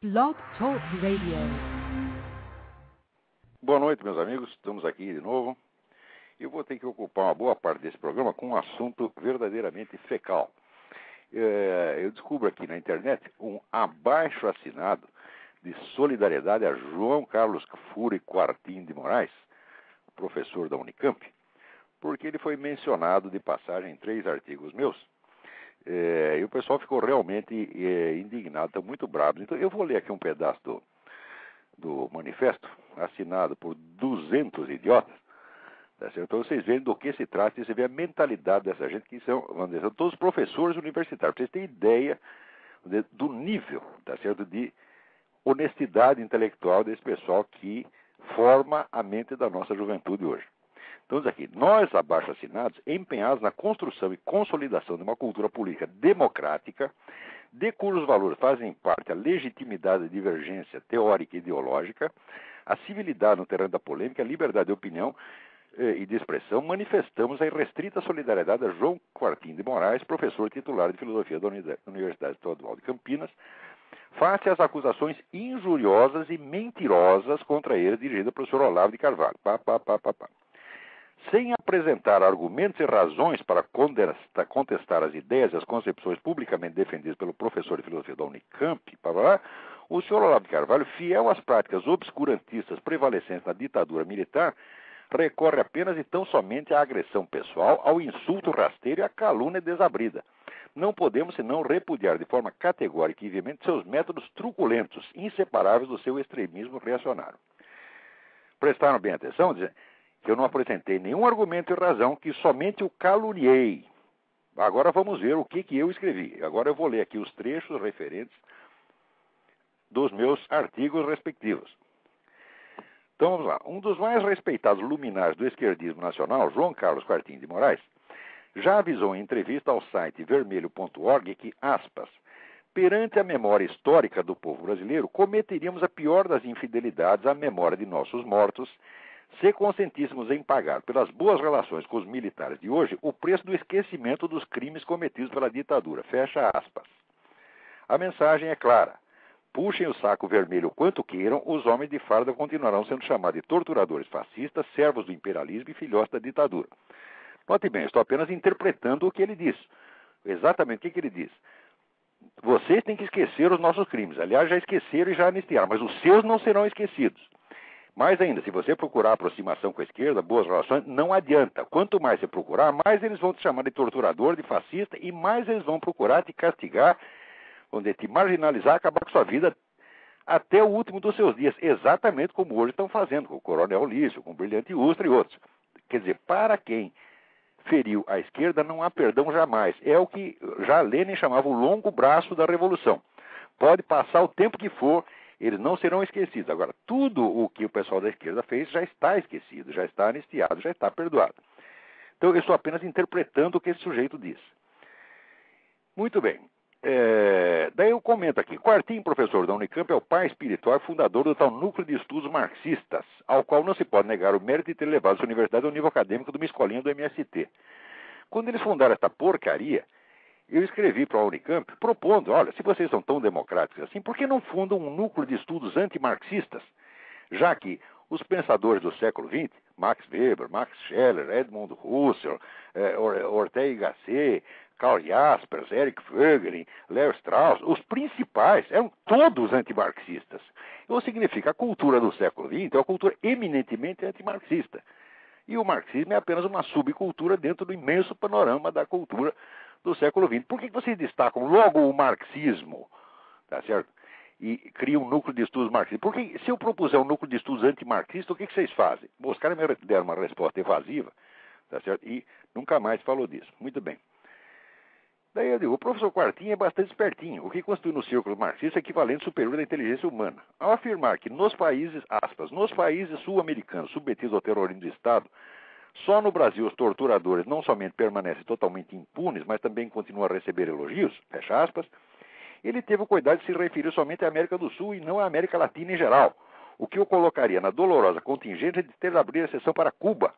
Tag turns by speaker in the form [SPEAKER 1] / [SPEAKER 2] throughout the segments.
[SPEAKER 1] Blog Talk Radio.
[SPEAKER 2] Boa noite, meus amigos. Estamos aqui de novo. Eu vou ter que ocupar uma boa parte desse programa com um assunto verdadeiramente fecal. Eu descubro aqui na internet um abaixo-assinado de solidariedade a João Carlos Cury Quartim de Moraes, professor da Unicamp, porque ele foi mencionado de passagem em 3 artigos meus. E o pessoal ficou realmente indignado, estão muito bravos. Então eu vou ler aqui um pedaço do manifesto, assinado por 200 idiotas, tá certo? Para vocês verem do que se trata e você vê a mentalidade dessa gente, que são, vamos dizer, são todos professores universitários. Pra vocês terem ideia do nível, tá certo, de honestidade intelectual desse pessoal que forma a mente da nossa juventude hoje. Então, diz aqui, nós, abaixo-assinados, empenhados na construção e consolidação de uma cultura política democrática, de cujos valores fazem parte a legitimidade e divergência teórica e ideológica, a civilidade no terreno da polêmica, a liberdade de opinião e de expressão, manifestamos a irrestrita solidariedade a João Quartim de Moraes, professor titular de Filosofia da Universidade Estadual de Campinas, face às acusações injuriosas e mentirosas contra ele, dirigidas pelo professor Olavo de Carvalho. Sem apresentar argumentos e razões para contestar as ideias e as concepções publicamente defendidas pelo professor de filosofia da Unicamp, o senhor Olavo de Carvalho, fiel às práticas obscurantistas prevalecentes na ditadura militar, recorre apenas e tão somente à agressão pessoal, ao insulto rasteiro e à calúnia desabrida. Não podemos senão repudiar de forma categórica e veemente seus métodos truculentos, inseparáveis do seu extremismo reacionário. Prestaram bem atenção? Dizem que eu não apresentei nenhum argumento e razão, que somente o caluniei. Agora vamos ver o que eu escrevi. Agora eu vou ler aqui os trechos referentes dos meus artigos respectivos. Então vamos lá. Um dos mais respeitados luminares do esquerdismo nacional, João Carlos Quartim de Moraes, já avisou em entrevista ao site vermelho.org que, aspas, perante a memória histórica do povo brasileiro, cometeríamos a pior das infidelidades à memória de nossos mortos, se consentíssemos em pagar pelas boas relações com os militares de hoje o preço do esquecimento dos crimes cometidos pela ditadura. Fecha aspas. A mensagem é clara. Puxem o saco vermelho quanto queiram, os homens de farda continuarão sendo chamados de torturadores fascistas, servos do imperialismo e filhotes da ditadura. Note bem, estou apenas interpretando o que ele diz. Exatamente o que ele diz. Vocês têm que esquecer os nossos crimes. Aliás, já esqueceram e já anistiaram, mas os seus não serão esquecidos. Mais ainda, se você procurar aproximação com a esquerda, boas relações, não adianta. Quanto mais você procurar, mais eles vão te chamar de torturador, de fascista, e mais eles vão procurar te castigar, vão te marginalizar, acabar com sua vida até o último dos seus dias. Exatamente como hoje estão fazendo com o Coronel Lício, com o Brilhante Ustra e outros. Quer dizer, para quem feriu a esquerda, não há perdão jamais. É o que já Lenin chamava o longo braço da revolução. Pode passar o tempo que for, eles não serão esquecidos. Agora, tudo o que o pessoal da esquerda fez já está esquecido, já está anistiado, já está perdoado. Então, eu estou apenas interpretando o que esse sujeito diz. Muito bem. Daí eu comento aqui. Quartim, professor da Unicamp, é o pai espiritual e fundador do tal núcleo de estudos marxistas, ao qual não se pode negar o mérito de ter levado a sua universidade ao nível acadêmico de uma escolinha do MST. Quando eles fundaram esta porcaria, eu escrevi para a Unicamp propondo, olha, se vocês são tão democráticos assim, por que não fundam um núcleo de estudos antimarxistas? Já que os pensadores do século XX, Max Weber, Max Scheler, Edmund Husserl, Ortega y Gasset, Karl Jaspers, Eric Voegelin, Leo Strauss, os principais eram todos antimarxistas. Isso significa que a cultura do século XX é uma cultura eminentemente antimarxista. E o marxismo é apenas uma subcultura dentro do imenso panorama da cultura do século XX. Por que vocês destacam logo o marxismo? Tá certo? E criam um núcleo de estudos marxistas. Porque se eu propuser um núcleo de estudos antimarxistas, o que vocês fazem? Os caras me deram uma resposta evasiva, tá certo? E nunca mais falou disso. Muito bem. Daí eu digo, o professor Quartim é bastante espertinho, o que constitui no círculo marxista equivalente superior da inteligência humana. Ao afirmar que nos países, aspas, nos países sul-americanos submetidos ao terrorismo do Estado, só no Brasil os torturadores não somente permanecem totalmente impunes, mas também continuam a receber elogios, fecha aspas, ele teve o cuidado de se referir somente à América do Sul e não à América Latina em geral, o que o colocaria na dolorosa contingência de ter de abrir exceção para Cuba,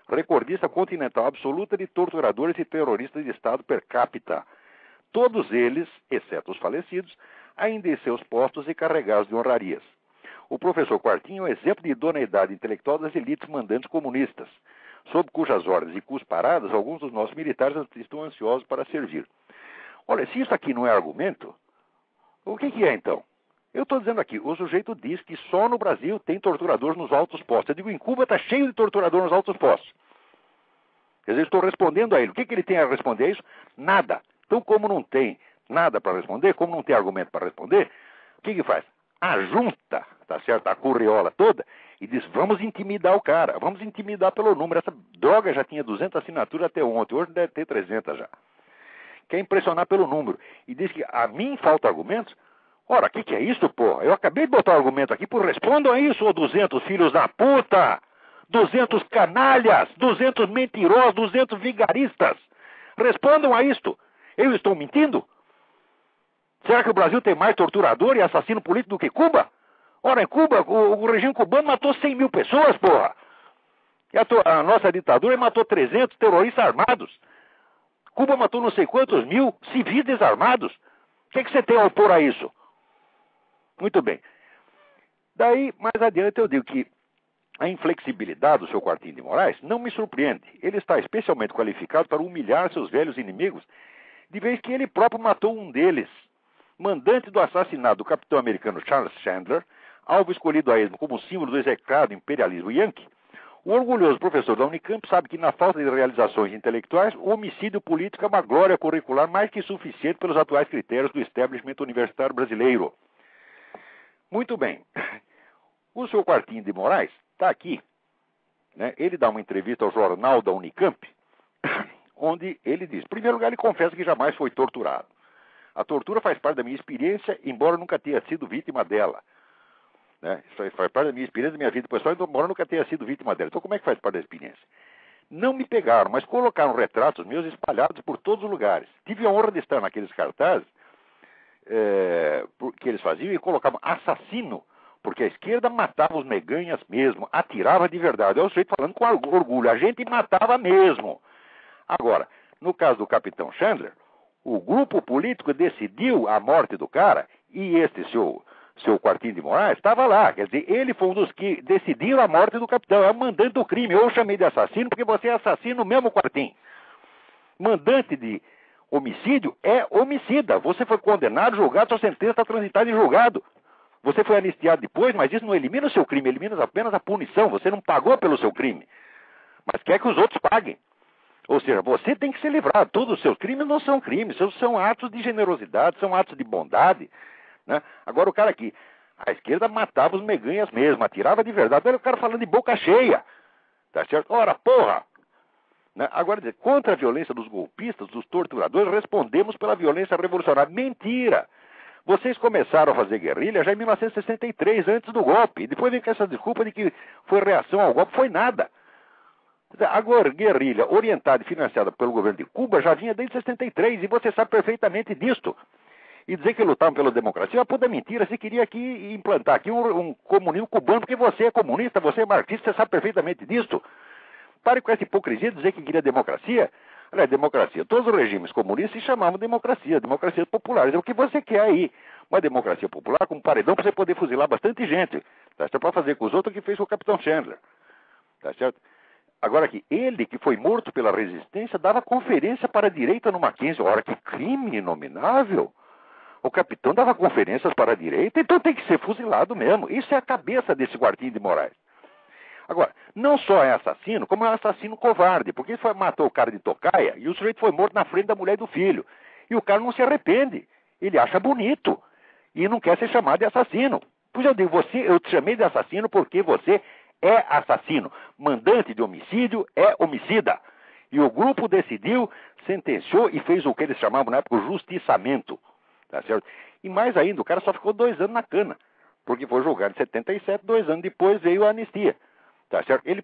[SPEAKER 2] recordista continental absoluta de torturadores e terroristas de Estado per capita. Todos eles, exceto os falecidos, ainda em seus postos e carregados de honrarias. O professor Quartinho é um exemplo de idoneidade intelectual das elites mandantes comunistas, sob cujas ordens e cus paradas alguns dos nossos militares estão ansiosos para servir. Olha, se isso aqui não é argumento, o que é então? Eu estou dizendo aqui, o sujeito diz que só no Brasil tem torturadores nos altos postos. Eu digo, em Cuba está cheio de torturadores nos altos postos. Quer dizer, eu estou respondendo a ele. O que ele tem a responder a isso? Nada. Então, como não tem nada para responder, como não tem argumento para responder, o que faz? Ajunta, tá certo, a curriola toda e diz, vamos intimidar o cara, vamos intimidar pelo número. Essa droga já tinha 200 assinaturas até ontem, hoje deve ter 300 já. Quer impressionar pelo número. E diz que a mim faltam argumentos. Ora, o que é isso, porra? Eu acabei de botar o argumento aqui, por respondam a isso, ô 200 filhos da puta! 200 canalhas, 200 mentirosos, 200 vigaristas. Respondam a isto. Eu estou mentindo? Será que o Brasil tem mais torturador e assassino político do que Cuba? Ora, em Cuba, o regime cubano matou 100 mil pessoas, porra. E a nossa ditadura matou 300 terroristas armados. Cuba matou não sei quantos mil civis desarmados. O que você tem a opor a isso? Muito bem. Daí, mais adiante, eu digo que a inflexibilidade do seu Quartinho de Moraes não me surpreende. Ele está especialmente qualificado para humilhar seus velhos inimigos, de vez que ele próprio matou um deles, mandante do assassinato do capitão americano Charles Chandler, alvo escolhido a esmo como símbolo do execrado imperialismo yankee. O orgulhoso professor da Unicamp sabe que, na falta de realizações intelectuais, o homicídio político é uma glória curricular mais que suficiente pelos atuais critérios do establishment universitário brasileiro. Muito bem. O seu Quartinho de Moraes está aqui. Né? Ele dá uma entrevista ao jornal da Unicamp, onde ele diz, em primeiro lugar, ele confessa que jamais foi torturado. A tortura faz parte da minha experiência, embora nunca tenha sido vítima dela. Né? Isso faz parte da minha experiência, da minha vida pessoal, embora nunca tenha sido vítima dela. Então, como é que faz parte da experiência? Não me pegaram, mas colocaram retratos meus espalhados por todos os lugares. Tive a honra de estar naqueles cartazes que eles faziam e colocavam assassino, porque a esquerda matava os meganhas mesmo, atirava de verdade. É o sujeito falando com orgulho, a gente matava mesmo. Agora, no caso do capitão Chandler, o grupo político decidiu a morte do cara e este seu Quartinho de Moraes estava lá. Quer dizer, ele foi um dos que decidiram a morte do capitão, é o mandante do crime. Eu chamei de assassino porque você é assassino mesmo, Quartinho. Mandante de homicídio é homicida. Você foi condenado, julgado, sua sentença está transitada em julgado. Você foi anistiado depois, mas isso não elimina o seu crime, elimina apenas a punição. Você não pagou pelo seu crime, mas quer que os outros paguem. Ou seja, você tem que ser livrado. Todos os seus crimes não são crimes, são atos de generosidade, são atos de bondade. Né? Agora o cara aqui, a esquerda matava os meganhas mesmo, atirava de verdade. Olha o cara falando de boca cheia. Tá certo? Ora, porra! Né? Agora, dizer, contra a violência dos golpistas, dos torturadores, respondemos pela violência revolucionária. Mentira! Vocês começaram a fazer guerrilha já em 1963, antes do golpe. E depois vem com essa desculpa de que foi reação ao golpe. Foi nada. Agora, guerrilha orientada e financiada pelo governo de Cuba já vinha desde 63, e você sabe perfeitamente disto. E dizer que lutavam pela democracia é uma puta mentira. Você queria aqui implantar aqui um comunismo cubano, porque você é comunista, você é marxista, você sabe perfeitamente disto. Pare com essa hipocrisia de dizer que queria democracia. Olha, democracia. Todos os regimes comunistas se chamavam democracia populares. É o que você quer aí. Uma democracia popular com paredão para você poder fuzilar bastante gente. Tá certo? Para fazer com os outros o que fez com o capitão Chandler. Tá certo? Agora que ele, que foi morto pela resistência, dava conferência para a direita no Mackenzie. Ora, que crime inominável. O capitão dava conferências para a direita, então tem que ser fuzilado mesmo. Isso é a cabeça desse Quartinho de Moraes. Agora, não só é assassino, como é um assassino covarde, porque ele matou o cara de tocaia e o sujeito foi morto na frente da mulher e do filho. E o cara não se arrepende. Ele acha bonito e não quer ser chamado de assassino. Pois eu digo, eu te chamei de assassino porque você é assassino. Mandante de homicídio é homicida. E o grupo decidiu, sentenciou e fez o que eles chamavam na época o justiçamento. Tá certo? E mais ainda, o cara só ficou 2 anos na cana, porque foi julgado em 77, 2 anos depois veio a anistia. Tá certo? Ele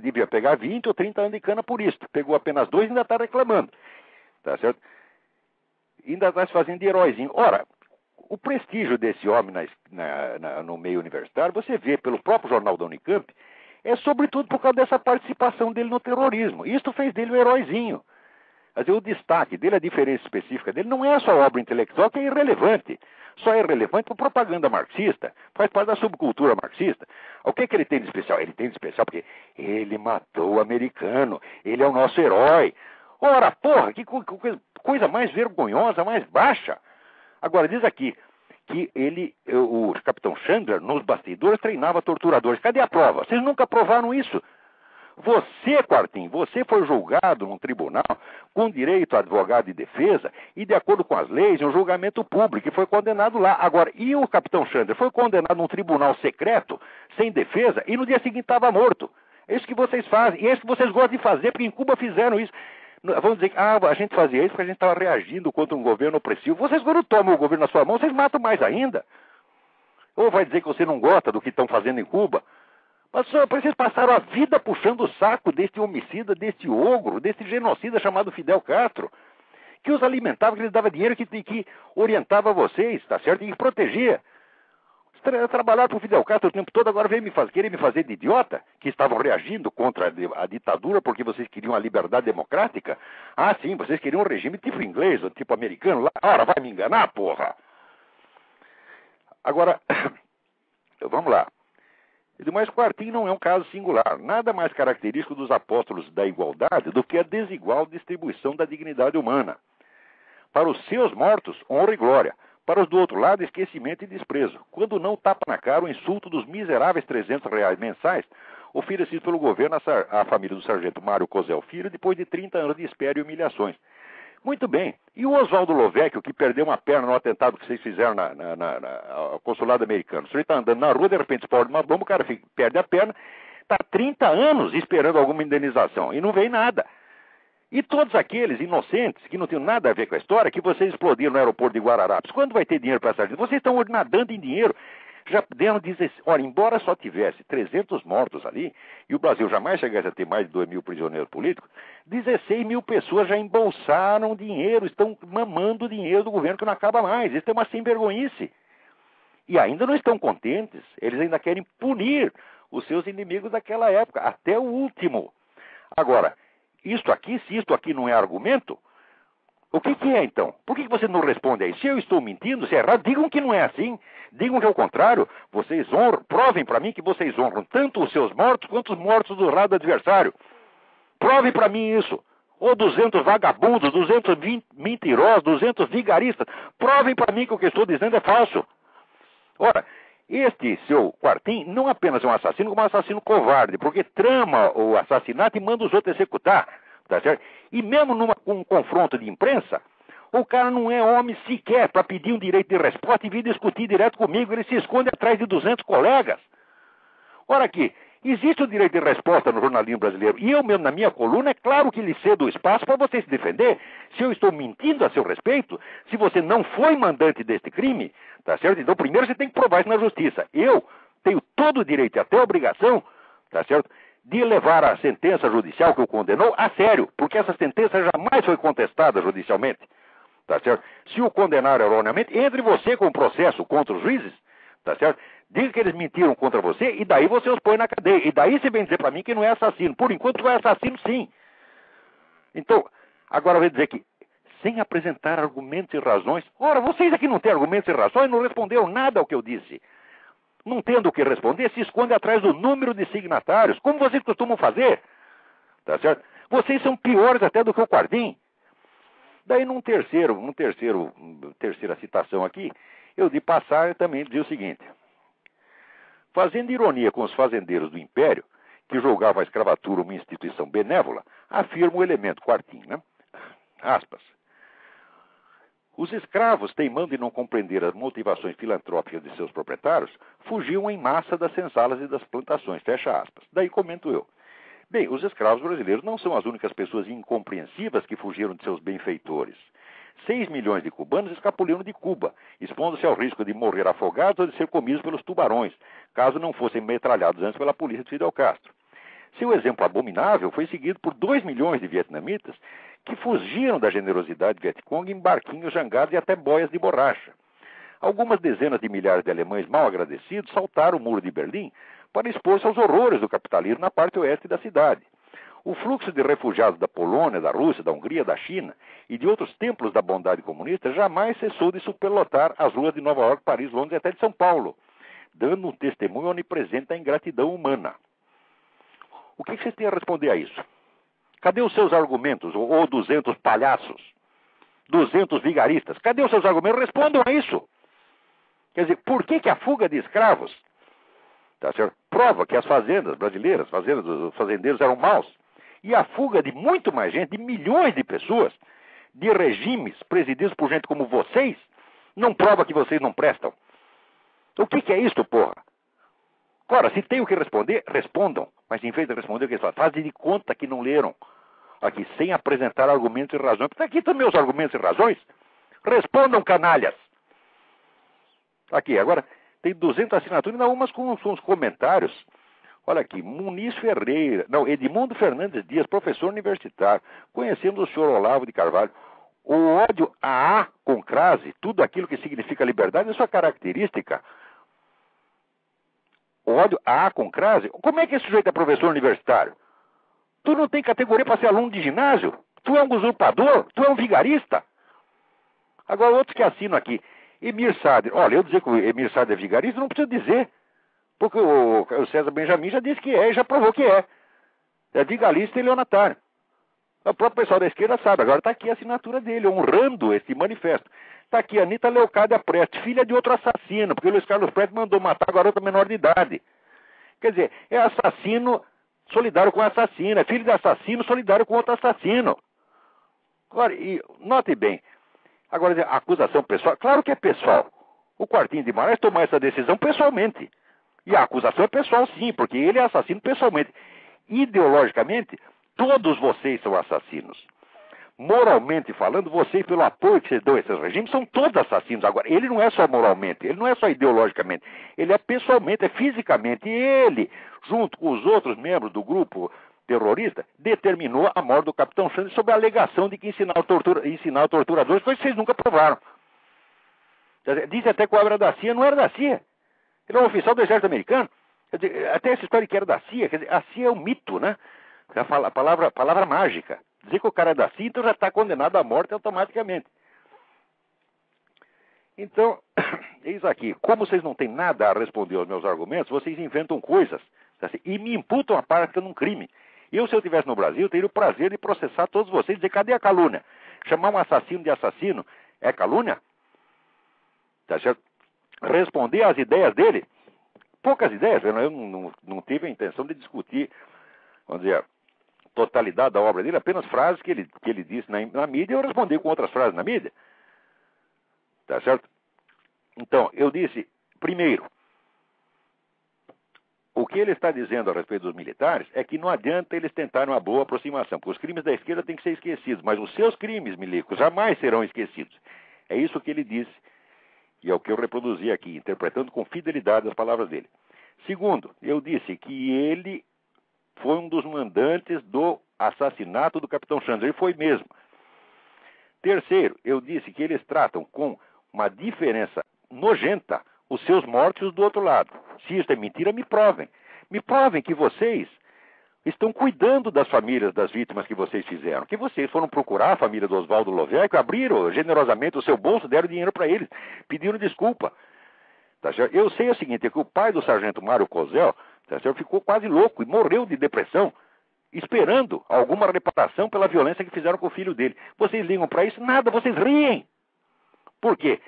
[SPEAKER 2] devia pegar 20 ou 30 anos de cana por isso. Pegou apenas 2 e ainda está reclamando. Tá certo? Ainda está se fazendo de heróizinho. Ora, o prestígio desse homem no meio universitário, você vê pelo próprio jornal da Unicamp, é sobretudo por causa dessa participação dele no terrorismo. Isto fez dele um heróizinho. Quer dizer, o destaque dele, a diferença específica dele, não é só obra intelectual, que é irrelevante. Só é relevante para propaganda marxista, faz parte da subcultura marxista. O que ele tem de especial? Ele tem de especial porque ele matou o americano, ele é o nosso herói. Ora, porra, que coisa mais vergonhosa, mais baixa. Agora, diz aqui que o capitão Chandler, nos bastidores, treinava torturadores. Cadê a prova? Vocês nunca provaram isso. Você, Quartim, você foi julgado num tribunal com direito a advogado de defesa e, de acordo com as leis, em um julgamento público, e foi condenado lá. Agora, e o capitão Chandler foi condenado num tribunal secreto, sem defesa, e no dia seguinte estava morto. É isso que vocês fazem, e é isso que vocês gostam de fazer, porque em Cuba fizeram isso. Vamos dizer que a gente fazia isso porque a gente estava reagindo contra um governo opressivo. Vocês, quando tomam o governo na sua mão, vocês matam mais ainda. Ou vai dizer que você não gosta do que estão fazendo em Cuba? Mas vocês passaram a vida puxando o saco deste homicida, deste ogro, deste genocida chamado Fidel Castro, que os alimentava, que lhes dava dinheiro, que orientava vocês, tá certo? E protegia. Trabalharam para o Fidel Castro o tempo todo, agora querem me fazer de idiota, que estavam reagindo contra a ditadura porque vocês queriam a liberdade democrática. Ah, sim, vocês queriam um regime tipo inglês, ou tipo americano lá. Ora, vai me enganar, porra! Agora, vamos lá. Mas Quartim não é um caso singular. Nada mais característico dos apóstolos da igualdade do que a desigual distribuição da dignidade humana. Para os seus mortos, honra e glória. Para os do outro lado, esquecimento e desprezo. Quando não tapa na cara o insulto dos miseráveis R$300 mensais oferecidos pelo governo à família do sargento Mário Cosel Filho depois de 30 anos de espera e humilhações. Muito bem. E o Oswaldo Lovecchio, que perdeu uma perna no atentado que vocês fizeram ao consulado americano? O senhor está andando na rua, de repente explode uma bomba, o cara perde a perna, está 30 anos esperando alguma indenização e não vem nada. E todos aqueles inocentes que não tinham nada a ver com a história, que vocês explodiram no aeroporto de Guararapes, quando vai ter dinheiro para essa gente? Vocês estão nadando em dinheiro. Já deram 16... Olha, embora só tivesse 300 mortos ali, e o Brasil jamais chegasse a ter mais de 2 mil prisioneiros políticos, 16 mil pessoas já embolsaram dinheiro, estão mamando o dinheiro do governo que não acaba mais. Isso é uma sem-vergonhice. E ainda não estão contentes, eles ainda querem punir os seus inimigos daquela época, até o último. Agora, se isto aqui não é argumento, o que é então? Por que você não responde aí? Se eu estou mentindo, se é errado, digam que não é assim. Digam que é o contrário. Vocês honram, provem para mim que vocês honram tanto os seus mortos quanto os mortos do lado adversário. Provem para mim isso. Ou 200 vagabundos, 200 mentirosos, 200 vigaristas. Provem para mim que o que eu estou dizendo é falso. Ora, este seu Quartim não apenas é um assassino, como um assassino covarde, porque trama o assassinato e manda os outros executar. Tá certo? E mesmo num confronto de imprensa, o cara não é homem sequer para pedir um direito de resposta e vir discutir direto comigo. Ele se esconde atrás de 200 colegas. Ora aqui, existe o direito de resposta no jornalismo brasileiro. E eu mesmo, na minha coluna, é claro que lhe cedo o espaço para você se defender. Se eu estou mentindo a seu respeito, se você não foi mandante deste crime, tá certo? Então primeiro você tem que provar isso na justiça. Eu tenho todo o direito e até a obrigação, tá certo, de levar a sentença judicial que o condenou a sério, porque essa sentença jamais foi contestada judicialmente. Tá certo? Se o condenar erroneamente, entre você com o processo contra os juízes, tá certo? Diga que eles mentiram contra você e daí você os põe na cadeia. E daí você vem dizer para mim que não é assassino. Por enquanto é assassino, sim. Então, agora eu vou dizer que, sem apresentar argumentos e razões... Ora, vocês aqui não têm argumentos e razões, não responderam nada ao que eu disse. Não tendo o que responder, se esconde atrás do número de signatários, como vocês costumam fazer. Tá certo? Vocês são piores até do que o Quartim. Daí, terceira citação aqui, eu de passar também dizia o seguinte: fazendo ironia com os fazendeiros do Império, que julgavam a escravatura uma instituição benévola, afirma o elemento Quartim, né? Aspas. Os escravos, teimando em não compreender as motivações filantrópicas de seus proprietários, fugiam em massa das senzalas e das plantações. Fecha aspas. Daí comento eu. Bem, os escravos brasileiros não são as únicas pessoas incompreensivas que fugiram de seus benfeitores. 6 milhões de cubanos escapuliram de Cuba, expondo-se ao risco de morrer afogados ou de ser comidos pelos tubarões, caso não fossem metralhados antes pela polícia de Fidel Castro. Seu exemplo abominável foi seguido por 2 milhões de vietnamitas que fugiram da generosidade Vietcong em barquinhos jangados e até boias de borracha. Algumas dezenas de milhares de alemães mal agradecidos saltaram o muro de Berlim para expor-se aos horrores do capitalismo na parte oeste da cidade. O fluxo de refugiados da Polônia, da Rússia, da Hungria, da China e de outros templos da bondade comunista jamais cessou de superlotar as ruas de Nova York, Paris, Londres e até de São Paulo, dando um testemunho onipresente da ingratidão humana. O que vocês têm a responder a isso? Cadê os seus argumentos, ou 200 palhaços, 200 vigaristas? Cadê os seus argumentos? Respondam a isso. Quer dizer, por que a fuga de escravos, tá certo, prova que as fazendas brasileiras, os fazendeiros eram maus, e a fuga de muito mais gente, de milhões de pessoas, de regimes presididos por gente como vocês, não prova que vocês não prestam? O que é isso, porra? Ora, se tem o que responder, respondam. Mas em vez de responder o que eles falam, fazem de conta que não leram. Aqui, sem apresentar argumentos e razões. Porque aqui estão meus argumentos e razões. Respondam, canalhas. Aqui, agora, tem 200 assinaturas, ainda umas com uns comentários. Olha aqui, Muniz Ferreira, não, Edmundo Fernandes Dias, professor universitário. Conhecemos o senhor Olavo de Carvalho. O ódio a com crase, tudo aquilo que significa liberdade, é sua característica. O ódio a com crase? Como é que esse sujeito é professor universitário? Tu não tem categoria para ser aluno de ginásio? Tu é um usurpador? Tu é um vigarista? Agora, outros que assinam aqui. Emir Sader. Olha, eu dizer que o Emir Sader é vigarista, não preciso dizer. Porque o César Benjamin já disse que é, e já provou que é. É vigarista e leonatário. O próprio pessoal da esquerda sabe. Agora está aqui a assinatura dele, honrando esse manifesto. Está aqui a Anitta Leocádia Prestes, filha de outro assassino, porque o Luiz Carlos Prestes mandou matar a garota menor de idade. Quer dizer, é assassino solidário com assassino, é filho de assassino solidário com outro assassino. Agora, e note bem, agora a acusação pessoal, claro que é pessoal. O Quartinho de Moraes tomou essa decisão pessoalmente. E a acusação é pessoal sim, porque ele é assassino pessoalmente. Ideologicamente, todos vocês são assassinos. Moralmente falando, vocês, pelo apoio que vocês dão a esses regimes, são todos assassinos. Agora, ele não é só moralmente, ele não é só ideologicamente, ele é pessoalmente, é fisicamente. E ele, junto com os outros membros do grupo terrorista, determinou a morte do capitão Xande sob a alegação de que ensinar torturadores, coisa que vocês nunca provaram. Disse até que o era da CIA, não era da CIA. Ele é um oficial do exército americano. Quer dizer, até essa história que era da CIA, quer dizer, a CIA é um mito, né? A palavra mágica. Dizer que o cara é da CIA, então já está condenado à morte automaticamente. Então, eis aqui. Como vocês não têm nada a responder aos meus argumentos, vocês inventam coisas e me imputam a prática num crime. Eu, se eu estivesse no Brasil, teria o prazer de processar todos vocês e dizer, cadê a calúnia? Chamar um assassino de assassino é calúnia? Tá certo? Responder às ideias dele? Poucas ideias. Eu não tive a intenção de discutir, vamos dizer, totalidade da obra dele, apenas frases que ele disse na mídia, e eu respondi com outras frases na mídia. Tá certo? Então, eu disse, primeiro, o que ele está dizendo a respeito dos militares é que não adianta eles tentarem uma boa aproximação, porque os crimes da esquerda têm que ser esquecidos, mas os seus crimes, milicos, jamais serão esquecidos. É isso que ele disse, e é o que eu reproduzi aqui, interpretando com fidelidade as palavras dele. Segundo, eu disse que ele foi um dos mandantes do assassinato do capitão Xande. Ele foi mesmo. Terceiro, eu disse que eles tratam com uma diferença nojenta os seus mortos do outro lado. Se isso é mentira, me provem. Me provem que vocês estão cuidando das famílias das vítimas que vocês fizeram. Que vocês foram procurar a família do Oswaldo Loveco, abriram generosamente o seu bolso, deram dinheiro para eles, pediram desculpa. Tá certo? Eu sei o seguinte, é que o pai do sargento Mário Cosel, tá certo, ficou quase louco e morreu de depressão, esperando alguma reparação pela violência que fizeram com o filho dele. Vocês ligam para isso? Nada, vocês riem. Por quê?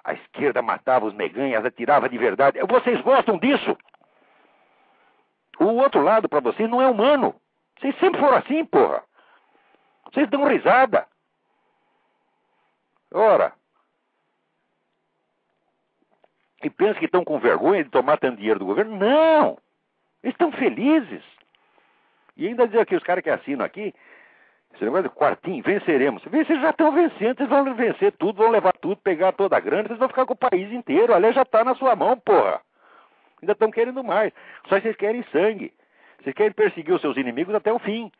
[SPEAKER 2] A esquerda matava os meganhas, atirava de verdade. Vocês gostam disso? O outro lado para vocês não é humano. Vocês sempre foram assim, porra. Vocês dão risada. Ora. E pensam que estão com vergonha de tomar tanto dinheiro do governo? Não! Eles estão felizes. E ainda dizer aqui, os caras que assinam aqui, esse negócio de quartinho, venceremos. Vocês já estão vencendo, vocês vão vencer tudo, vão levar tudo, pegar toda a grana, vocês vão ficar com o país inteiro. Aliás, já está na sua mão, porra. Ainda estão querendo mais. Só que vocês querem sangue. Vocês querem perseguir os seus inimigos até o fim.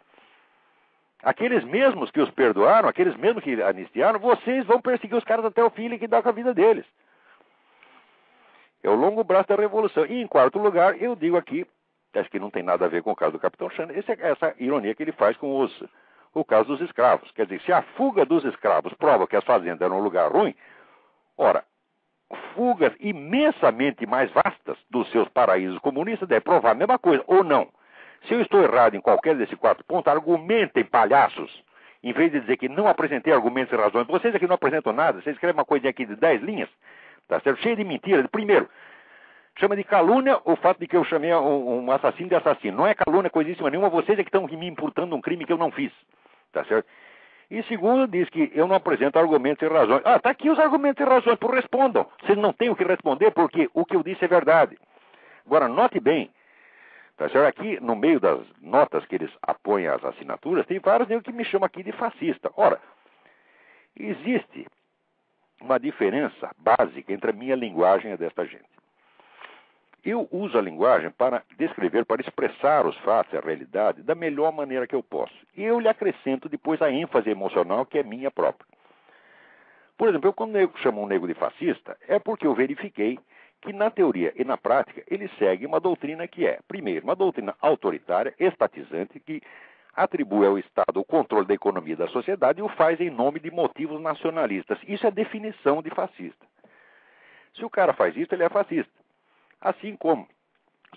[SPEAKER 2] Aqueles mesmos que os perdoaram, aqueles mesmos que anistiaram, vocês vão perseguir os caras até o fim e liquidar com a vida deles. É o longo braço da revolução. E em quarto lugar, eu digo aqui, Acho que não tem nada a ver com o caso do Capitão Xana. Essa ironia que ele faz com o caso dos escravos. Quer dizer, se a fuga dos escravos prova que as fazendas eram um lugar ruim, ora, fugas imensamente mais vastas dos seus paraísos comunistas devem provar a mesma coisa, ou não. Se eu estou errado em qualquer desses 4 pontos, argumentem, palhaços, em vez de dizer que não apresentei argumentos e razões. Vocês aqui não apresentam nada, vocês escrevem uma coisinha aqui de 10 linhas, tá certo? Cheio de mentiras. Primeiro, chama de calúnia o fato de que eu chamei um assassino de assassino. Não é calúnia, coisíssima nenhuma, vocês é que estão me imputando um crime que eu não fiz, tá certo? E segundo, diz que eu não apresento argumentos e razões. Ah, tá aqui os argumentos e razões, por respondam. Vocês não têm o que responder porque o que eu disse é verdade. Agora, note bem, tá certo? Aqui, no meio das notas que eles apoiam às assinaturas, tem vários que me chamam aqui de fascista. Ora, existe uma diferença básica entre a minha linguagem e a desta gente. Eu uso a linguagem para descrever, para expressar os fatos e a realidade da melhor maneira que eu posso. E eu lhe acrescento depois a ênfase emocional que é minha própria. Por exemplo, quando eu chamo um negro de fascista, é porque eu verifiquei que na teoria e na prática ele segue uma doutrina que é, primeiro, uma doutrina autoritária, estatizante, que atribui ao Estado o controle da economia e da sociedade e o faz em nome de motivos nacionalistas. Isso é definição de fascista. Se o cara faz isso, ele é fascista. Assim como,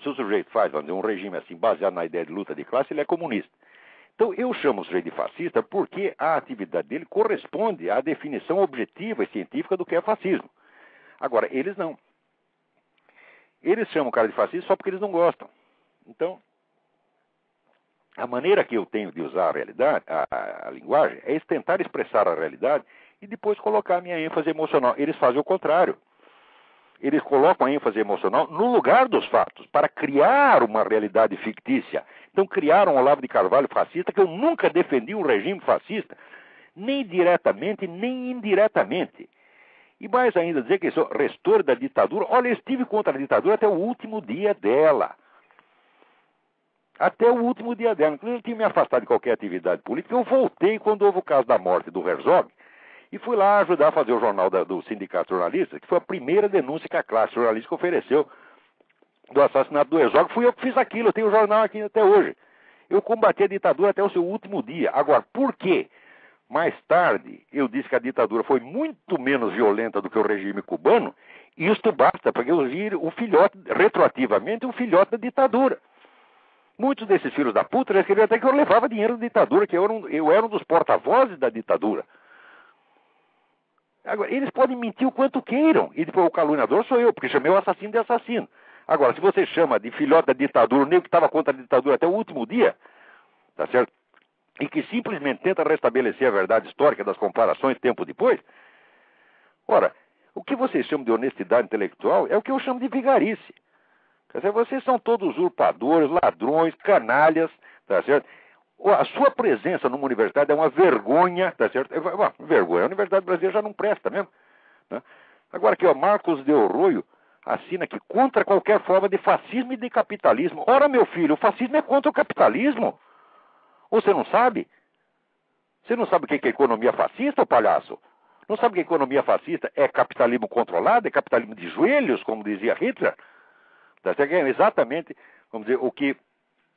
[SPEAKER 2] se o sujeito faz, vamos dizer, um regime assim, baseado na ideia de luta de classe, ele é comunista. Então, eu chamo o sujeito de fascista porque a atividade dele corresponde à definição objetiva e científica do que é fascismo. Agora, eles não. Eles chamam o cara de fascista só porque eles não gostam. Então, a maneira que eu tenho de usar a realidade, a linguagem, é tentar expressar a realidade e depois colocar a minha ênfase emocional. Eles fazem o contrário. Eles colocam a ênfase emocional no lugar dos fatos, para criar uma realidade fictícia. Então criaram Olavo de Carvalho fascista, que eu nunca defendi um regime fascista, nem diretamente, nem indiretamente. E mais ainda, dizer que eu sou restor da ditadura. Olha, eu estive contra a ditadura até o último dia dela. Até o último dia dela. Inclusive, eu tinha me afastado de qualquer atividade política. Eu voltei quando houve o caso da morte do Herzog. E fui lá ajudar a fazer o jornal do Sindicato Jornalista, que foi a primeira denúncia que a classe jornalística ofereceu do assassinato do Herzog. Fui eu que fiz aquilo, eu tenho o jornal aqui até hoje. Eu combati a ditadura até o seu último dia. Agora, por quê? Mais tarde, eu disse que a ditadura foi muito menos violenta do que o regime cubano, e isto basta, porque eu vi o filhote, retroativamente, o filhote da ditadura. Muitos desses filhos da puta já escreveram até que eu levava dinheiro da ditadura, que eu era um dos porta-vozes da ditadura. Agora, eles podem mentir o quanto queiram, e depois o caluniador sou eu, porque chamei o assassino de assassino. Agora, se você chama de filhote da ditadura, o nego que estava contra a ditadura até o último dia, tá certo? E que simplesmente tenta restabelecer a verdade histórica das comparações tempo depois, ora, o que vocês chamam de honestidade intelectual é o que eu chamo de vigarice. Quer dizer, vocês são todos usurpadores, ladrões, canalhas, tá certo? A sua presença numa universidade é uma vergonha, tá certo? Vergonha. A Universidade Brasileira já não presta mesmo. Né? Agora aqui, ó, Marcos de Arroio assina aqui contra qualquer forma de fascismo e de capitalismo. Ora, meu filho, o fascismo é contra o capitalismo. Ou você não sabe? Você não sabe o que é economia fascista, ô palhaço? Não sabe que economia fascista é capitalismo controlado, é capitalismo de joelhos, como dizia Hitler? Tá certo? É exatamente, vamos dizer, o que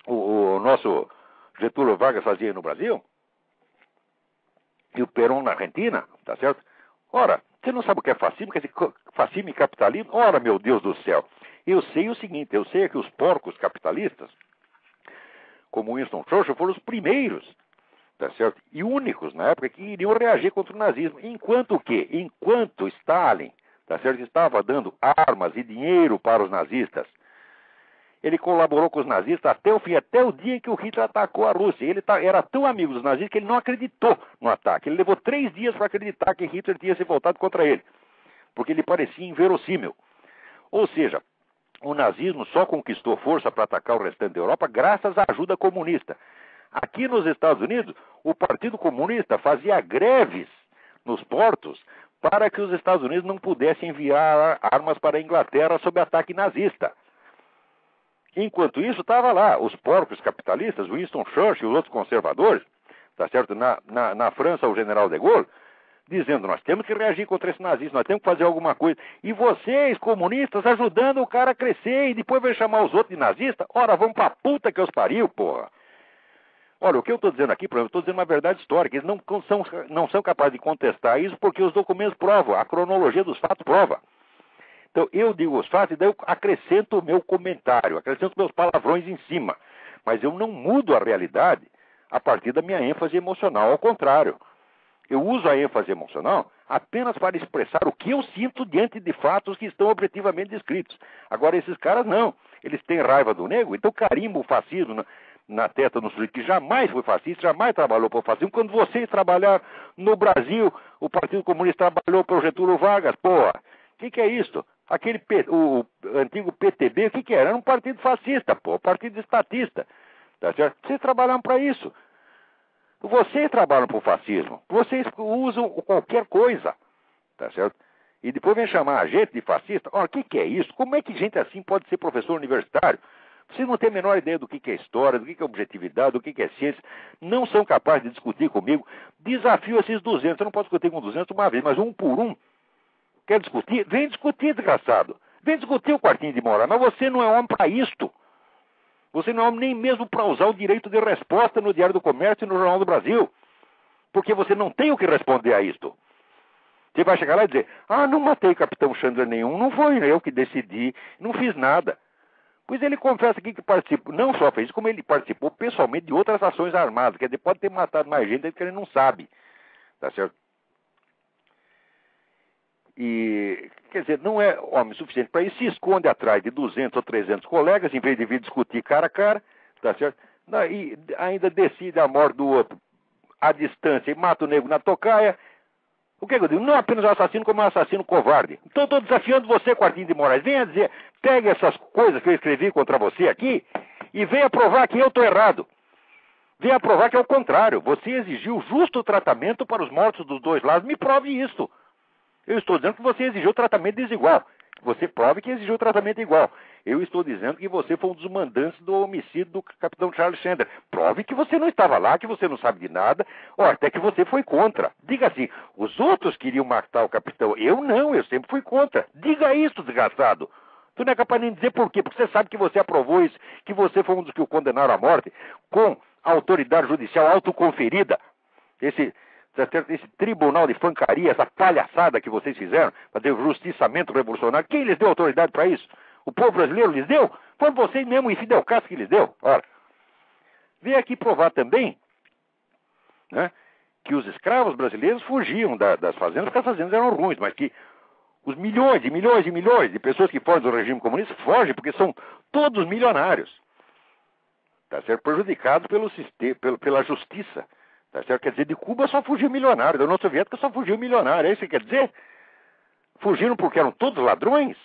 [SPEAKER 2] o nosso Getúlio Vargas fazia no Brasil, e o Perón na Argentina, tá certo? Ora, você não sabe o que é fascismo? Quer dizer, fascismo e capitalismo? Ora, meu Deus do céu. Eu sei o seguinte, eu sei que os porcos capitalistas, como Winston Churchill, foram os primeiros, tá certo? E únicos na época que iriam reagir contra o nazismo. Enquanto Stalin, tá certo, estava dando armas e dinheiro para os nazistas, ele colaborou com os nazistas até o fim, até o dia em que o Hitler atacou a Rússia. Ele era tão amigo dos nazistas que ele não acreditou no ataque. Ele levou 3 dias para acreditar que Hitler tinha se voltado contra ele, porque ele parecia inverossímil. Ou seja, o nazismo só conquistou força para atacar o restante da Europa graças à ajuda comunista. Aqui nos Estados Unidos, o Partido Comunista fazia greves nos portos para que os Estados Unidos não pudessem enviar armas para a Inglaterra sob ataque nazista. Enquanto isso, estava lá, os porcos capitalistas, Winston Churchill e os outros conservadores, tá certo? Na França, o general de Gaulle, dizendo, nós temos que reagir contra esse nazismo, nós temos que fazer alguma coisa. E vocês, comunistas, ajudando o cara a crescer e depois vem chamar os outros de nazista? Ora, vamos pra puta que os pariu, porra. Olha, o que eu estou dizendo aqui, por exemplo, eu estou dizendo uma verdade histórica. Eles não são capazes de contestar isso porque os documentos provam, a cronologia dos fatos prova. Então, eu digo os fatos e daí eu acrescento o meu comentário, acrescento meus palavrões em cima. Mas eu não mudo a realidade a partir da minha ênfase emocional. Ao contrário, eu uso a ênfase emocional apenas para expressar o que eu sinto diante de fatos que estão objetivamente descritos. Agora, esses caras não. Eles têm raiva do negro, então carimba o fascismo na testa do sujeito que jamais foi fascista, jamais trabalhou para o fascismo. Quando vocês trabalharam no Brasil, o Partido Comunista trabalhou para o Getúlio Vargas, porra. O que é isso? O antigo PTB, o que era? Era um partido fascista, pô, partido estatista. Tá certo? Vocês trabalharam para isso. Vocês trabalham para o fascismo. Vocês usam qualquer coisa. Tá certo? E depois vem chamar a gente de fascista. Ora, o que é isso? Como é que gente assim pode ser professor universitário? Vocês não têm a menor ideia do que é história, do que é objetividade, do que é ciência. Não são capazes de discutir comigo. Desafio esses 200. Eu não posso discutir com 200 uma vez, mas um por um. Quer discutir? Vem discutir, desgraçado. Vem discutir o quartinho de moral. Mas você não é homem para isto. Você não é homem nem mesmo para usar o direito de resposta no Diário do Comércio e no Jornal do Brasil. Porque você não tem o que responder a isto. Você vai chegar lá e dizer, não matei o capitão Chandler nenhum, não foi eu que decidi, não fiz nada. Pois ele confessa aqui que participou, não só fez isso, como ele participou pessoalmente de outras ações armadas. Quer dizer, pode ter matado mais gente que ele não sabe. Tá certo? E, quer dizer, não é homem suficiente para isso, se esconde atrás de 200 ou 300 colegas, em vez de vir discutir cara a cara, tá certo? E ainda decide a morte do outro à distância e mata o negro na tocaia. O que eu digo? Não apenas um assassino, como um assassino covarde. Então estou desafiando você, Quartinho de Moraes. Venha dizer, pegue essas coisas que eu escrevi contra você aqui e venha provar que eu estou errado. Venha provar que é o contrário. Você exigiu justo tratamento para os mortos dos dois lados. Me prove isso. Eu estou dizendo que você exigiu tratamento desigual. Você prove que exigiu tratamento igual. Eu estou dizendo que você foi um dos mandantes do homicídio do capitão Charles Chandler. Prove que você não estava lá, que você não sabe de nada, ou até que você foi contra. Diga assim, os outros queriam matar o capitão. Eu não, eu sempre fui contra. Diga isso, desgraçado. Tu não é capaz nem de dizer por quê, porque você sabe que você aprovou isso, que você foi um dos que o condenaram à morte, com a autoridade judicial autoconferida. Esse tribunal de fancaria, essa palhaçada que vocês fizeram, fazer o justiçamento revolucionário, quem lhes deu autoridade para isso? O povo brasileiro lhes deu? Foi vocês mesmo e Fidel Castro que lhes deu. Ora, veio aqui provar também, né, que os escravos brasileiros fugiam das fazendas, porque as fazendas eram ruins, mas que os milhões e milhões e milhões de pessoas que fogem do regime comunista fogem porque são todos milionários. Tá certo? Prejudicados pela justiça. Tá certo? Quer dizer, de Cuba só fugiu milionário, da União Soviética só fugiu milionário. É isso que quer dizer? Fugiram porque eram todos ladrões?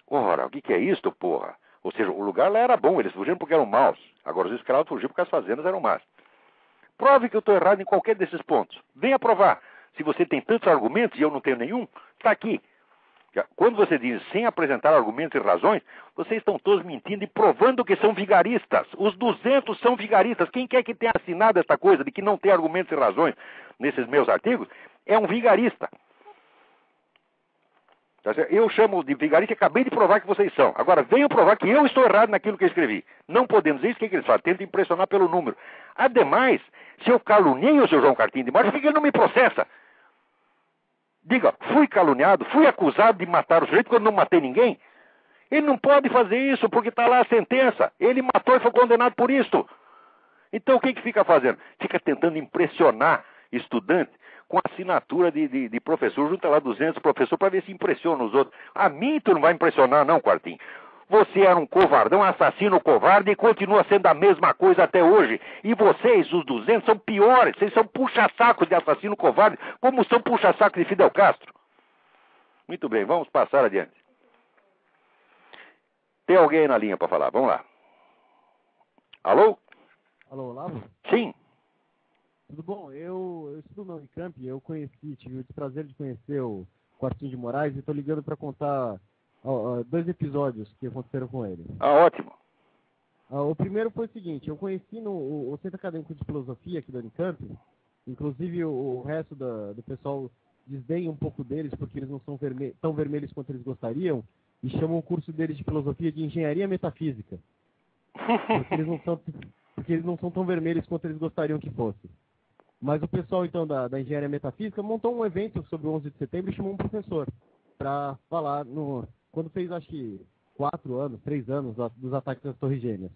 [SPEAKER 2] Ora, o que é isto, porra? Ou seja, o lugar lá era bom, eles fugiram porque eram maus. Agora os escravos fugiram porque as fazendas eram más. Prove que eu estou errado em qualquer desses pontos. Venha provar. Se você tem tantos argumentos e eu não tenho nenhum, está aqui. Quando você diz sem apresentar argumentos e razões, vocês estão todos mentindo e provando que são vigaristas. Os 200 são vigaristas. Quem quer que tenha assinado essa coisa de que não tem argumentos e razões nesses meus artigos, é um vigarista. Eu chamo de vigarista e acabei de provar que vocês são. Agora, venham provar que eu estou errado naquilo que eu escrevi. Não podemos dizer isso, o que eles fazem? Tentam impressionar pelo número. Ademais, se eu caluniei o seu João Cartinho de Moraes, por que ele não me processa? Diga, fui caluniado, fui acusado de matar o sujeito quando não matei ninguém. Ele não pode fazer isso porque está lá a sentença. Ele matou e foi condenado por isso. Então o que fica fazendo? Fica tentando impressionar estudante com assinatura de professor. Junta lá 200 professores para ver se impressiona os outros. A mim tu não vai impressionar não, Quartinho. Você era um covardão, assassino covarde e continua sendo a mesma coisa até hoje. E vocês, os 200, são piores. Vocês são puxa-sacos de assassino covarde, como são puxa-sacos de Fidel Castro. Muito bem, vamos passar adiante. Tem alguém aí na linha para falar? Vamos lá. Alô?
[SPEAKER 3] Alô, Olavo?
[SPEAKER 2] Sim.
[SPEAKER 3] Tudo bom? Eu estudo na Unicamp, tive o prazer de conhecer o Quartinho de Moraes e estou ligando para contar 2 episódios que aconteceram com ele.
[SPEAKER 2] Ótimo.
[SPEAKER 3] O primeiro foi o seguinte, eu conheci no Centro Acadêmico de Filosofia aqui da Unicamp Inclusive o resto do pessoal desdenha um pouco deles porque eles não são tão vermelhos quanto eles gostariam e chamam o curso deles de filosofia de engenharia metafísica. Porque eles não são tão vermelhos quanto eles gostariam que fossem. Mas o pessoal, então, da engenharia metafísica montou um evento sobre o 11 de setembro e chamou um professor para falar quando fez, acho que, 3 anos dos ataques às Torres Gêmeas.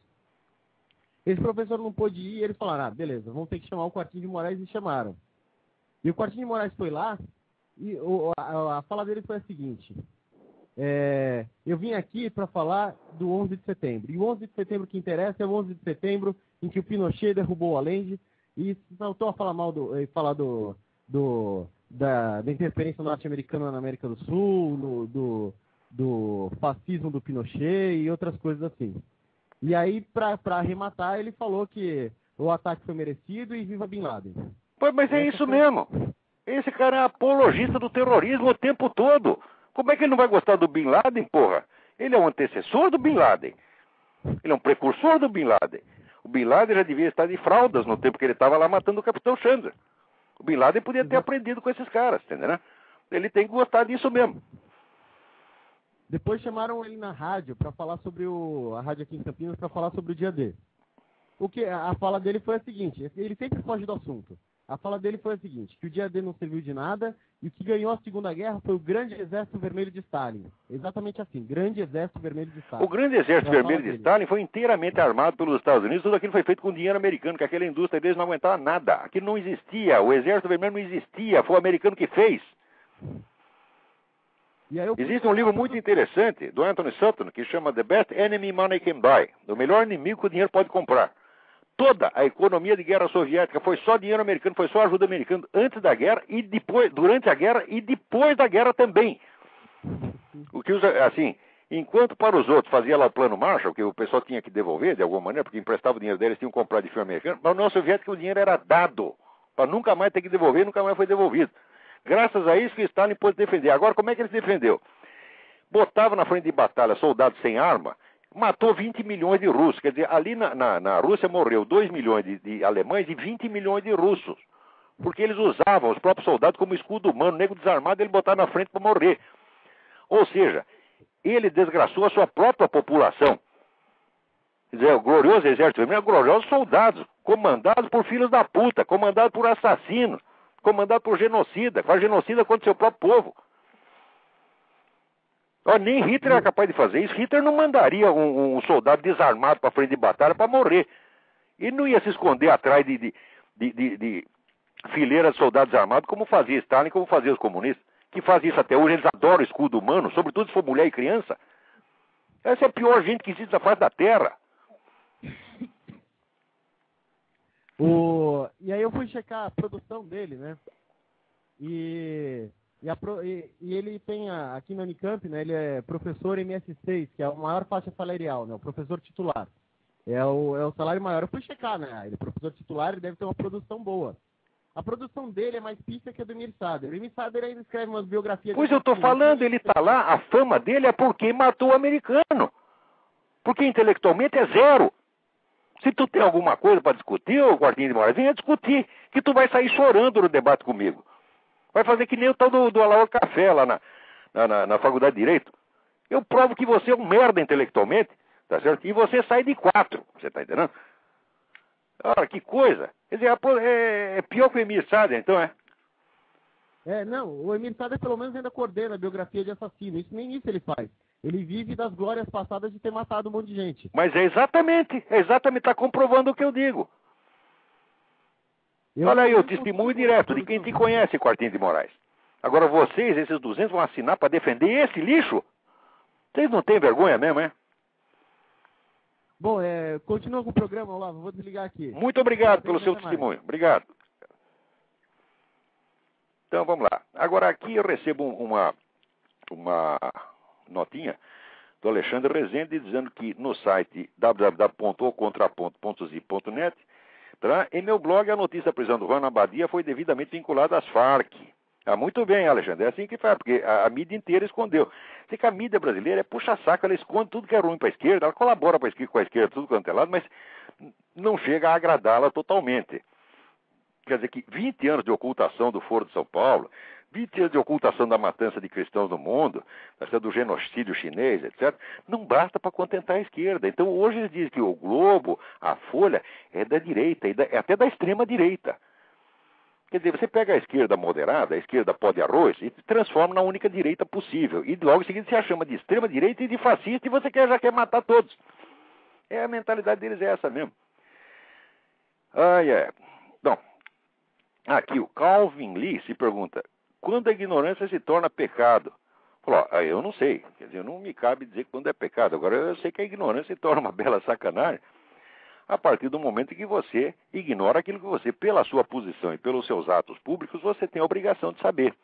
[SPEAKER 3] Esse professor não pôde ir e eles falaram, beleza, vamos ter que chamar o Quartinho de Moraes, e chamaram. E o Quartinho de Moraes foi lá e a fala dele foi a seguinte: eu vim aqui para falar do 11 de setembro. E o 11 de setembro que interessa é o 11 de setembro em que o Pinochet derrubou o Allende e voltou a falar falar da interferência norte-americana na América do Sul, do fascismo do Pinochet e outras coisas assim. E aí, para arrematar, ele falou que o ataque foi merecido e viva Bin Laden.
[SPEAKER 2] Pois, mas é isso mesmo. Esse cara é apologista do terrorismo o tempo todo. Como é que ele não vai gostar do Bin Laden, porra? Ele é um antecessor do Bin Laden. Ele é um precursor do Bin Laden. O Bin Laden já devia estar de fraldas no tempo que ele estava lá matando o Capitão Chandra. O Bin Laden podia ter aprendido com esses caras, entendeu? Ele tem que gostar disso mesmo.
[SPEAKER 3] Depois chamaram ele na rádio para falar sobre a rádio aqui em Campinas para falar sobre o dia D. A fala dele foi a seguinte, ele sempre foge do assunto. A fala dele foi a seguinte, que o dia D não serviu de nada e o que ganhou a Segunda Guerra foi o Grande Exército Vermelho de Stalin. Exatamente assim, Grande Exército Vermelho de Stalin.
[SPEAKER 2] O Grande Exército Vermelho de Stalin foi inteiramente armado pelos Estados Unidos, tudo aquilo foi feito com dinheiro americano, que aquela indústria deles não aguentava nada. Aquilo não existia, o Exército Vermelho não existia, foi o americano que fez. Existe um livro muito interessante do Anthony Sutton que chama The Best Enemy Money Can Buy, o melhor inimigo que o dinheiro pode comprar. Toda a economia de guerra soviética foi só dinheiro americano, foi só ajuda americana antes da guerra e depois, durante a guerra e depois da guerra também. O que usa, assim, enquanto para os outros fazia lá o plano Marshall, que o pessoal tinha que devolver de alguma maneira, porque emprestava o dinheiro deles, tinham que comprar de filme americano, mas no União Soviética o dinheiro era dado, para nunca mais ter que devolver, nunca mais foi devolvido. Graças a isso que Stalin pôde defender. Agora, como é que ele se defendeu? Botava na frente de batalha soldados sem arma, matou 20 milhões de russos. Quer dizer, ali na Rússia morreu 2 milhões de alemães e 20 milhões de russos. Porque eles usavam os próprios soldados como escudo humano. O nego desarmado ele botava na frente para morrer. Ou seja, ele desgraçou a sua própria população. Quer dizer, o glorioso exército vermelho, gloriosos soldados, comandados por filhos da puta, comandados por assassinos, comandado por genocida, faz genocida contra o seu próprio povo. Nem Hitler era capaz de fazer isso. Hitler não mandaria um soldado desarmado para frente de batalha para morrer. Ele não ia se esconder atrás de fileiras de soldados armados como fazia Stalin, como fazia os comunistas, que fazem isso até hoje. Eles adoram escudo humano, sobretudo se for mulher e criança. Essa é a pior gente que existe na face da Terra.
[SPEAKER 3] E aí eu fui checar a produção dele, né? E ele tem aqui na Unicamp, né? Ele é professor MS6, que é a maior faixa salarial, né? O professor titular. É o salário maior. Eu fui checar, né? Ele é professor titular, ele deve ter uma produção boa. A produção dele é mais pista que a do Emir Sader. O Emir Sader ainda escreve umas biografias...
[SPEAKER 2] Pois eu tô falando, ele tá lá, a fama dele é porque matou o americano. Porque intelectualmente é zero. Se tu tem alguma coisa para discutir, ô Quartinho de Moraes, venha discutir, que tu vai sair chorando no debate comigo. Vai fazer que nem o tal do Alaor Café lá na Faculdade de Direito. Eu provo que você é um merda intelectualmente, tá certo? E você sai de 4, você tá entendendo? Ora, que coisa. Quer dizer, é pior que o Emir Sader, então é?
[SPEAKER 3] Não, o Emir Sader pelo menos ainda coordena a biografia de assassino. Nem isso ele faz. Ele vive das glórias passadas de ter matado um monte de gente.
[SPEAKER 2] Mas é exatamente, está comprovando o que eu digo. Olha aí, o testemunho direto de quem te conhece, Quartinho de Moraes. Agora vocês, esses 200, vão assinar para defender esse lixo? Vocês não têm vergonha mesmo, é?
[SPEAKER 3] Bom, continua com o programa, Olavo, vou desligar aqui.
[SPEAKER 2] Muito obrigado pelo seu testemunho. Obrigado. Então, vamos lá. Agora aqui eu recebo uma notinha do Alexandre Rezende dizendo que no site www.ocontraponto.zip.net, em meu blog a notícia da prisão do Juan Abadia foi devidamente vinculada às Farc. Muito bem, Alexandre, é assim que faz, porque a mídia inteira escondeu. Sei que a mídia brasileira é puxa-saco, ela esconde tudo que é ruim para a esquerda, ela colabora com a esquerda, tudo quanto é lado, mas não chega a agradá-la totalmente. Quer dizer que 20 anos de ocultação do Foro de São Paulo, 20 anos de ocultação da matança de cristãos no mundo, do genocídio chinês, etc., não basta para contentar a esquerda. Então hoje eles dizem que o Globo, a Folha, é da direita, é até da extrema direita. Quer dizer, você pega a esquerda moderada, a esquerda pó de arroz, e transforma na única direita possível. E logo em seguida você a chama de extrema direita e de fascista e você já quer matar todos. A mentalidade deles é essa mesmo. Bom, aqui o Calvin Lee se pergunta, quando a ignorância se torna pecado? Falou, eu não sei, quer dizer, não me cabe dizer quando é pecado. Agora eu sei que a ignorância se torna uma bela sacanagem a partir do momento em que você ignora aquilo que você, pela sua posição e pelos seus atos públicos, você tem a obrigação de saber.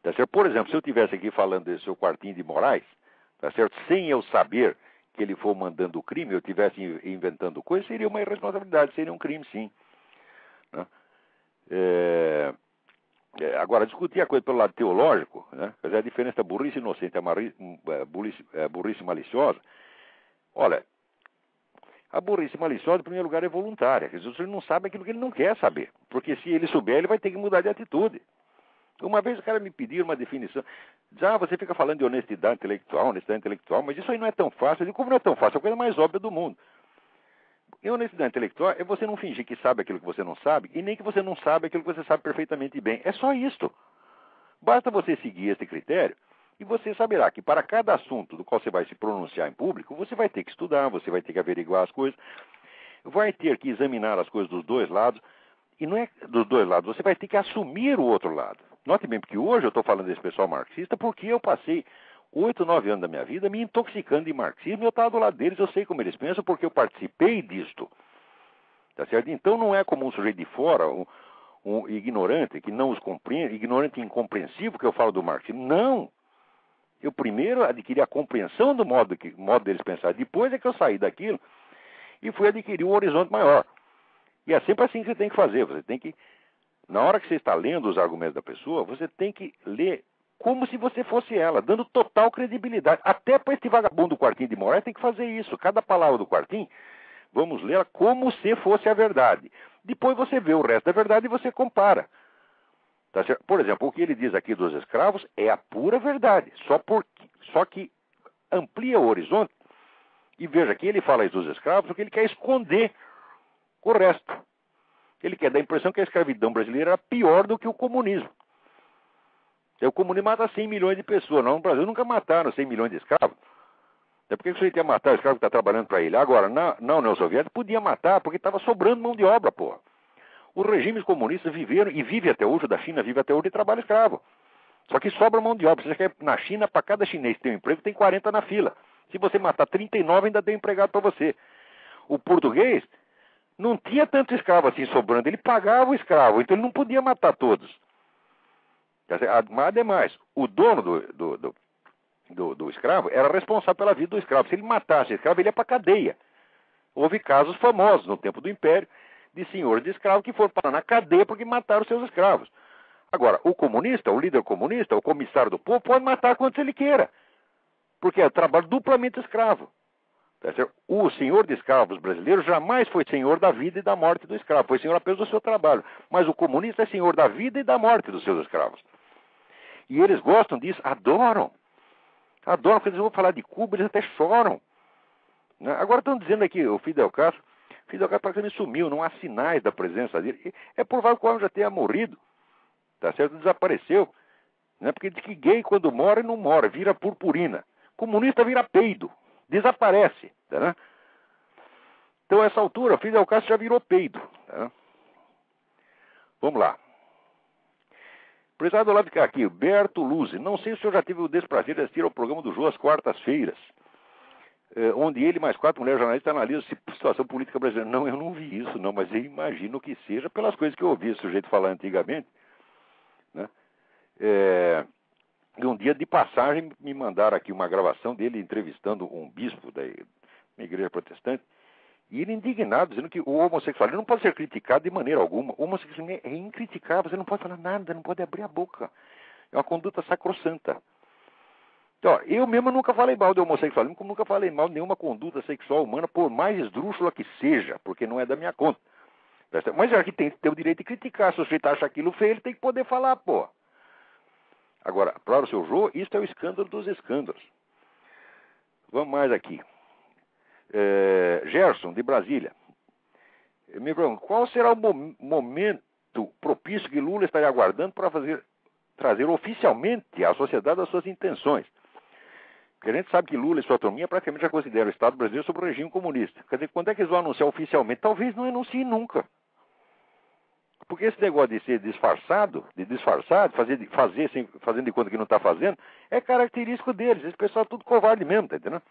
[SPEAKER 2] Tá certo? Por exemplo, se eu estivesse aqui falando desse seu quartinho de Moraes, tá certo? Sem eu saber que ele for mandando o crime, eu estivesse inventando coisas, seria uma irresponsabilidade, seria um crime, sim. Né? Agora, discutir a coisa pelo lado teológico, né? Quer dizer, a diferença da burrice inocente e a burrice maliciosa, olha, a burrice maliciosa, em primeiro lugar, é voluntária. Quer dizer, ele não sabe aquilo que ele não quer saber. Porque se ele souber, ele vai ter que mudar de atitude. Uma vez o cara me pediu uma definição. Diz, você fica falando de honestidade intelectual, mas isso aí não é tão fácil. Eu digo, como não é tão fácil? É a coisa mais óbvia do mundo. E honestidade intelectual é você não fingir que sabe aquilo que você não sabe, e nem que você não sabe aquilo que você sabe perfeitamente bem. É só isto. Basta você seguir esse critério, e você saberá que para cada assunto do qual você vai se pronunciar em público, você vai ter que estudar, você vai ter que averiguar as coisas, vai ter que examinar as coisas dos dois lados, e não é dos dois lados, você vai ter que assumir o outro lado. Note bem, porque hoje eu estou falando desse pessoal marxista, porque eu passei 8, 9 anos da minha vida me intoxicando de marxismo, e eu estava do lado deles, eu sei como eles pensam, porque eu participei disto. Tá certo? Então não é como um sujeito de fora, um ignorante que não os compreende, ignorante e incompreensível que eu falo do marxismo. Não! Eu primeiro adquiri a compreensão do modo deles pensar. Depois é que eu saí daquilo e fui adquirir um horizonte maior. E é sempre assim que você tem que fazer. Você tem que, na hora que você está lendo os argumentos da pessoa, você tem que ler como se você fosse ela, dando total credibilidade. Até para este vagabundo do Quartinho de Moraes tem que fazer isso. Cada palavra do Quartinho, vamos lê-la como se fosse a verdade. Depois você vê o resto da verdade e você compara. Tá certo? Por exemplo, o que ele diz aqui dos escravos é a pura verdade, só que amplia o horizonte. E veja que ele fala isso dos escravos porque ele quer esconder o resto. Ele quer dar a impressão que a escravidão brasileira era pior do que o comunismo. O comunismo mata 100 milhões de pessoas. Não, no Brasil nunca mataram 100 milhões de escravos. É porque você quer matar o escravo que está trabalhando para ele. Agora, na União Soviética podia matar porque estava sobrando mão de obra, porra. Os regimes comunistas viveram, e vive até hoje, o da China vive até hoje de trabalho escravo. Só que sobra mão de obra. Você quer, na China, para cada chinês que tem um emprego, tem 40 na fila. Se você matar 39, ainda tem empregado para você. O português não tinha tanto escravo assim sobrando. Ele pagava o escravo, então ele não podia matar todos. Mas, ademais, o dono do escravo era responsável pela vida do escravo. Se ele matasse o escravo, ele ia para a cadeia. Houve casos famosos no tempo do Império, de senhores de escravos que foram parar na cadeia porque mataram seus escravos. Agora, o comunista, o líder comunista, o comissário do povo, pode matar quantos ele queira. Porque é trabalho duplamente escravo. O senhor de escravos brasileiro jamais foi senhor da vida e da morte do escravo. Foi senhor apenas do seu trabalho. Mas o comunista é senhor da vida e da morte dos seus escravos. E eles gostam disso, adoram. Adoram, porque eles vão falar de Cuba, eles até choram. Agora estão dizendo aqui, o Fidel Castro praticamente sumiu, não há sinais da presença dele. É provável que o homem já tenha morrido, tá certo? Desapareceu. Né? Porque diz que gay, quando mora, não mora, vira purpurina. Comunista vira peido, desaparece. Tá? Então, a essa altura, o Fidel Castro já virou peido. Tá? Vamos lá. Prezado Olavo de aqui, Berto Luzzi. Não sei se o senhor já teve o desprazer de assistir ao programa do Jô às quartas-feiras, onde ele mais 4 mulheres jornalistas analisam a situação política brasileira. Não, eu não vi isso, não, mas eu imagino que seja pelas coisas que eu ouvi esse sujeito falar antigamente. Né? E um dia de passagem me mandaram aqui uma gravação dele entrevistando um bispo da igreja protestante, e ele indignado, dizendo que o homossexualismo não pode ser criticado de maneira alguma. O homossexualismo é incriticável, você não pode falar nada, não pode abrir a boca. É uma conduta sacrossanta. Então, eu mesmo nunca falei mal do homossexualismo, como nunca falei mal de nenhuma conduta sexual humana, por mais esdrúxula que seja, porque não é da minha conta. Mas já que tem que ter o direito de criticar. Se o sujeito acha aquilo feio, ele tem que poder falar, pô. Agora, para o seu Jô, isso é o escândalo dos escândalos. Vamos mais aqui. Gerson, de Brasília. Me pergunta, qual será o momento propício que Lula estaria aguardando para trazer oficialmente à sociedade as suas intenções? Porque a gente sabe que Lula e sua turminha praticamente já consideram o Estado brasileiro sob o regime comunista. Quer dizer, quando é que eles vão anunciar oficialmente? Talvez não anunciem nunca. Porque esse negócio de ser disfarçado, fazendo de conta que não está fazendo, é característico deles. Esse pessoal é tudo covarde mesmo, tá entendendo?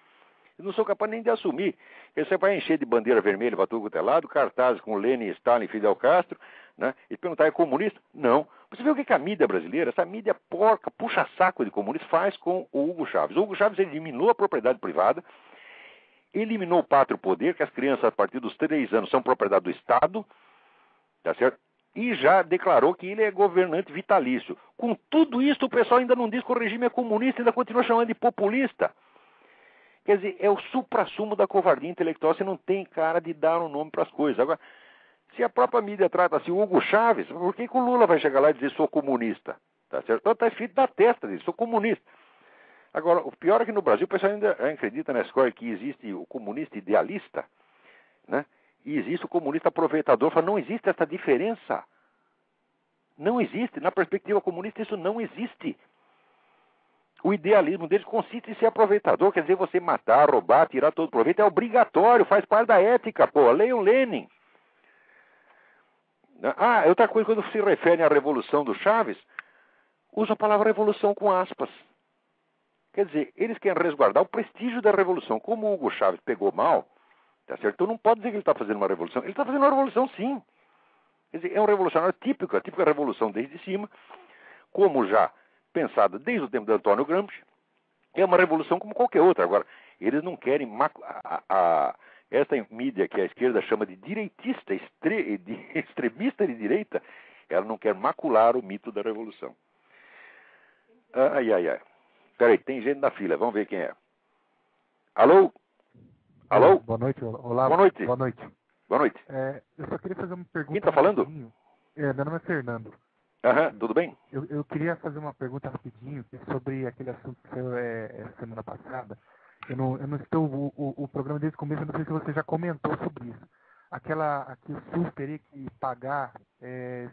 [SPEAKER 2] Eles não são capazes nem de assumir. Você vai encher de bandeira vermelha para tudo quanto é lado, cartazes com Lenin, Stalin, Fidel Castro, né? E perguntar, é comunista? Não. Você vê o que a mídia brasileira, essa mídia porca, puxa-saco de comunista, faz com o Hugo Chávez. O Hugo Chávez eliminou a propriedade privada, eliminou o pátrio poder, que as crianças a partir dos 3 anos são propriedade do Estado, tá certo? E já declarou que ele é governante vitalício. Com tudo isso, o pessoal ainda não diz que o regime é comunista, ainda continua chamando de populista. Quer dizer, é o suprassumo da covardia intelectual. Você não tem cara de dar um nome para as coisas. Agora, se a própria mídia trata assim o Hugo Chávez, por que o Lula vai chegar lá e dizer sou comunista? Tá certo? Então está escrito na testa dele, sou comunista. Agora, o pior é que no Brasil o pessoal ainda acredita na escola que existe o comunista idealista, né? E existe o comunista aproveitador. Fala, não existe essa diferença. Não existe. Na perspectiva comunista isso não existe. O idealismo deles consiste em ser aproveitador, quer dizer, você matar, roubar, tirar todo proveito, é obrigatório, faz parte da ética, pô. Leiam Lenin. Outra coisa, quando se refere à revolução do Chaves, usa a palavra revolução com aspas. Quer dizer, eles querem resguardar o prestígio da revolução. Como o Hugo Chávez pegou mal, tá certo? Então não pode dizer que ele está fazendo uma revolução. Ele está fazendo uma revolução, sim. Quer dizer, é um revolucionário típico, a típica revolução desde cima, como já pensada desde o tempo de Antônio Gramsci, é uma revolução como qualquer outra. Agora, eles não querem... Essa mídia que a esquerda chama de direitista, extremista de direita, ela não quer macular o mito da revolução. Peraí, tem gente na fila, vamos ver quem é. Alô? Alô?
[SPEAKER 4] Boa noite, olá.
[SPEAKER 2] Boa noite.
[SPEAKER 4] Boa noite.
[SPEAKER 2] Boa noite.
[SPEAKER 4] Eu só queria fazer uma pergunta.
[SPEAKER 2] Quem está falando?
[SPEAKER 4] Meu nome é Fernando.
[SPEAKER 2] Tudo bem?
[SPEAKER 4] Eu queria fazer uma pergunta rapidinho sobre aquele assunto que saiu semana passada. Eu não estou... O programa desde o começo, eu não sei se você já comentou sobre isso. Que o SUS teria que pagar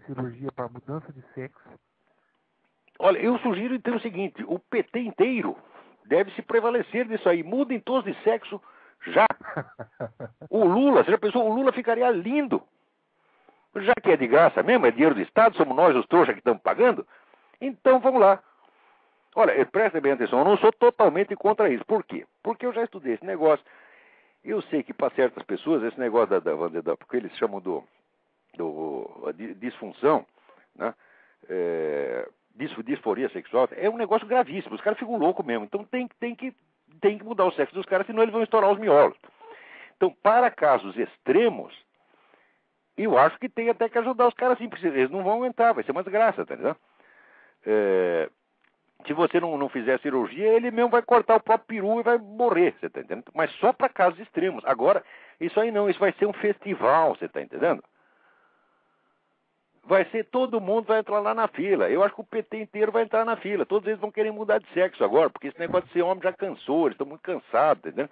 [SPEAKER 4] cirurgia para mudança de sexo.
[SPEAKER 2] Olha, eu sugiro então o seguinte, o PT inteiro deve se prevalecer disso aí. Mudem todos de sexo já. O Lula, você já pensou? O Lula ficaria lindo. Já que é de graça mesmo, é dinheiro do Estado, somos nós os trouxas que estamos pagando. Então vamos lá. Olha, prestem bem atenção, eu não sou totalmente contra isso. Por quê? Porque eu já estudei esse negócio. Eu sei que para certas pessoas esse negócio porque eles chamam de disfunção, né? Disforia sexual, é um negócio gravíssimo. Os caras ficam loucos mesmo. Então tem que mudar o sexo dos caras, senão eles vão estourar os miolos. Então, para casos extremos, eu acho que tem até que ajudar os caras assim, porque eles não vão aguentar, vai ser uma desgraça, tá entendendo? Se você não fizer a cirurgia, ele mesmo vai cortar o próprio peru e vai morrer, você tá entendendo? Mas só para casos extremos. Agora, isso aí não, isso vai ser um festival, você tá entendendo? Vai ser, todo mundo vai entrar lá na fila. Eu acho que o PT inteiro vai entrar na fila. Todos eles vão querer mudar de sexo agora, porque esse negócio de ser homem já cansou, eles estão muito cansados, entendeu?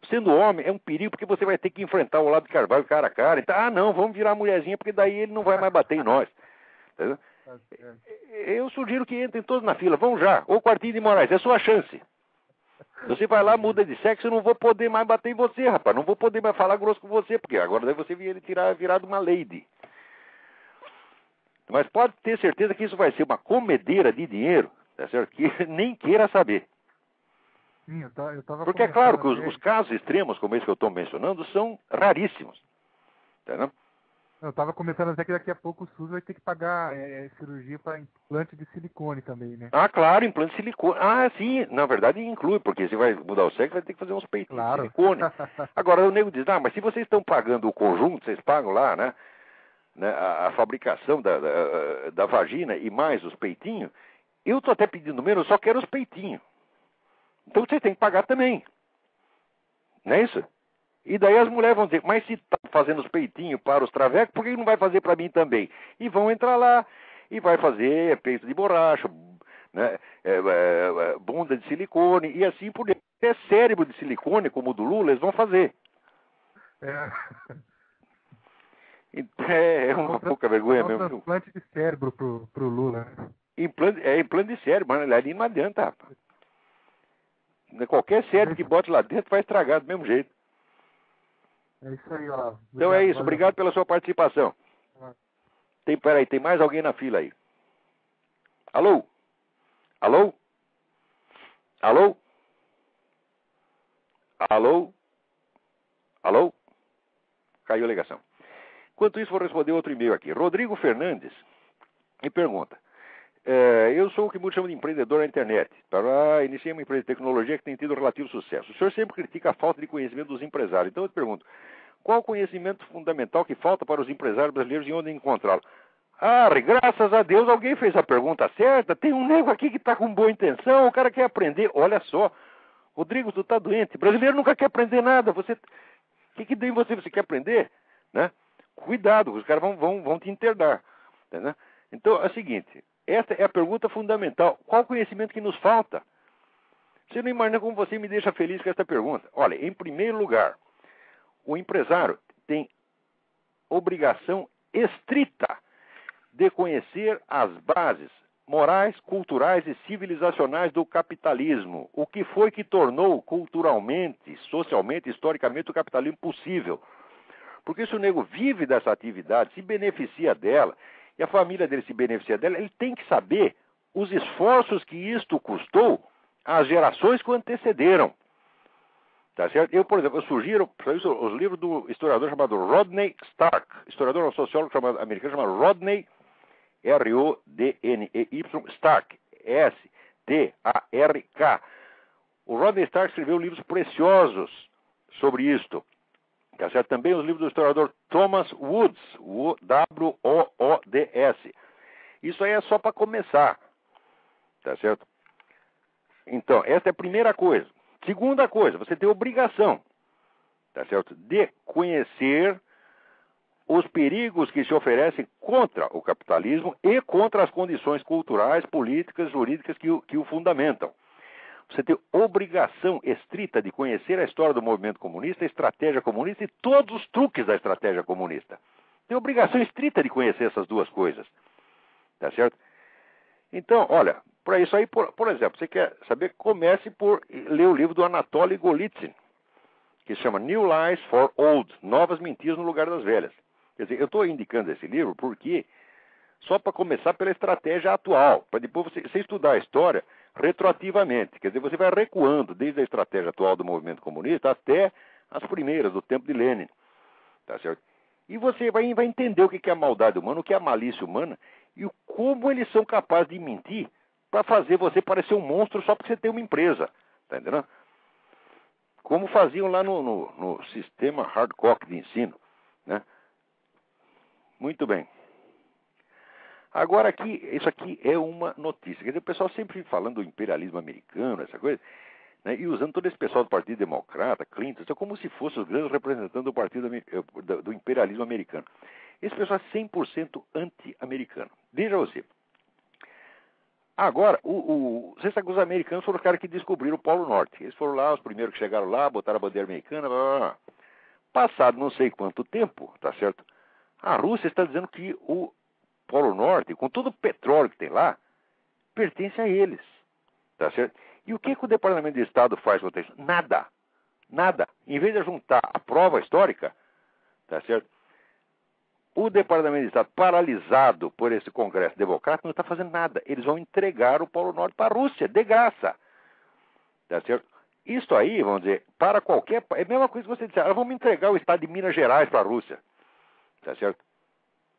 [SPEAKER 2] Sendo homem é um perigo, porque você vai ter que enfrentar o Olavo de Carvalho cara a cara. Então, não, vamos virar mulherzinha, porque daí ele não vai mais bater em nós. Entendeu? Eu sugiro que entrem todos na fila, vão já. Ou Quartinho de Moraes, é a sua chance. Você vai lá, muda de sexo, eu não vou poder mais bater em você, rapaz. Não vou poder mais falar grosso com você, porque agora daí você vier ele virado uma lady. Mas pode ter certeza que isso vai ser uma comedeira de dinheiro, tá certo? Que nem queira saber.
[SPEAKER 4] Sim, eu tava
[SPEAKER 2] porque é claro que os casos extremos, como esse que eu estou mencionando, são raríssimos. Entendeu?
[SPEAKER 4] Eu estava começando até que daqui a pouco o SUS vai ter que pagar cirurgia para implante de silicone também, né?
[SPEAKER 2] Claro, implante de silicone. Sim, na verdade inclui, porque se vai mudar o sexo, vai ter que fazer uns peitinhos de silicone. Agora o nego diz, mas se vocês estão pagando o conjunto, vocês pagam lá, né? A fabricação da vagina e mais os peitinhos, eu estou até pedindo menos, eu só quero os peitinhos. Então vocês têm que pagar também. Não é isso? E daí as mulheres vão dizer, mas se tá fazendo os peitinhos para os travecos, por que não vai fazer para mim também? E vão entrar lá e vai fazer peito de borracha, né, bunda de silicone e assim por diante. Até cérebro de silicone, como o do Lula, eles vão fazer. É uma pouca vergonha mesmo.
[SPEAKER 4] Transplante de cérebro pro Lula.
[SPEAKER 2] Implante de cérebro, mas ali não adianta, rapaz. Qualquer cérebro que bote lá dentro vai estragar do mesmo jeito.
[SPEAKER 4] É isso aí, ó.
[SPEAKER 2] Então é isso, obrigado pela sua participação. Peraí, tem mais alguém na fila aí. Alô? Alô? Alô? Alô? Alô? Caiu a ligação. Enquanto isso, vou responder outro e-mail aqui. Rodrigo Fernandes me pergunta. Eu sou o que muitos chamam de empreendedor na internet. Iniciei uma empresa de tecnologia que tem tido relativo sucesso. O senhor sempre critica a falta de conhecimento dos empresários. Então eu te pergunto, qual o conhecimento fundamental que falta para os empresários brasileiros e onde encontrá-lo? Graças a Deus alguém fez a pergunta certa. Tem um nego aqui que está com boa intenção, o cara quer aprender. Olha só, Rodrigo, tu está doente. Brasileiro nunca quer aprender nada. O que tem você quer aprender? Né? Cuidado, os caras vão te internar. Né? Então é o seguinte, esta é a pergunta fundamental. Qual o conhecimento que nos falta? Você não imagina como você me deixa feliz com esta pergunta. Olha, em primeiro lugar, o empresário tem obrigação estrita de conhecer as bases morais, culturais e civilizacionais do capitalismo. O que foi que tornou culturalmente, socialmente, historicamente o capitalismo possível? Porque se o nego vive dessa atividade, se beneficia dela, e a família dele se beneficia dela, ele tem que saber os esforços que isto custou às gerações que o antecederam. Tá certo? Eu, por exemplo, sugiro os livros do historiador chamado Rodney Stark, historiador sociólogo americano chamado Rodney R-O-D-N-E-Y Stark, S-T-A-R-K. O Rodney Stark escreveu livros preciosos sobre isto. Tá certo? Também os livros do historiador Thomas Woods, W-O-O-D-S. Isso aí é só para começar. Tá certo? Então, essa é a primeira coisa. Segunda coisa, você tem obrigação, tá certo, de conhecer os perigos que se oferecem contra o capitalismo e contra as condições culturais, políticas, jurídicas que o fundamentam. Você tem obrigação estrita de conhecer a história do movimento comunista, a estratégia comunista e todos os truques da estratégia comunista. Tem obrigação estrita de conhecer essas duas coisas. Tá certo? Então, olha, para isso aí, por exemplo, você quer saber, comece por ler o livro do Anatoly Golitsyn, que se chama New Lies for Old, Novas Mentiras no Lugar das Velhas. Quer dizer, eu estou indicando esse livro porque só para começar pela estratégia atual, para depois você estudar a história retroativamente. Quer dizer, você vai recuando desde a estratégia atual do movimento comunista até as primeiras, do tempo de Lenin. Tá certo? E você vai entender o que é a maldade humana, o que é a malícia humana e como eles são capazes de mentir para fazer você parecer um monstro só porque você tem uma empresa. Tá entendendo? Como faziam lá no sistema Hardcock de ensino. Né? Muito bem. Agora aqui, isso aqui é uma notícia. Quer dizer, o pessoal sempre falando do imperialismo americano, essa coisa, né, e usando todo esse pessoal do Partido Democrata, Clinton, isso é como se fosse os grandes representantes do Partido do imperialismo americano. Esse pessoal é 100% anti-americano. Veja você. Agora, você sabe que os americanos foram os caras que descobriram o Polo Norte. Eles foram lá, os primeiros que chegaram lá, botaram a bandeira americana, blá, blá, blá. Passado não sei quanto tempo, tá certo? A Rússia está dizendo que o Polo Norte, com todo o petróleo que tem lá, pertence a eles. Tá certo? E o que o Departamento de Estado faz contra isso? Nada. Nada. Em vez de juntar a prova histórica, tá certo? O Departamento de Estado, paralisado por esse Congresso Democrata, não está fazendo nada. Eles vão entregar o Polo Norte para a Rússia, de graça. Tá certo? Isso aí, vamos dizer, para qualquer... É a mesma coisa que você disser, vamos entregar o estado de Minas Gerais para a Rússia. Tá certo?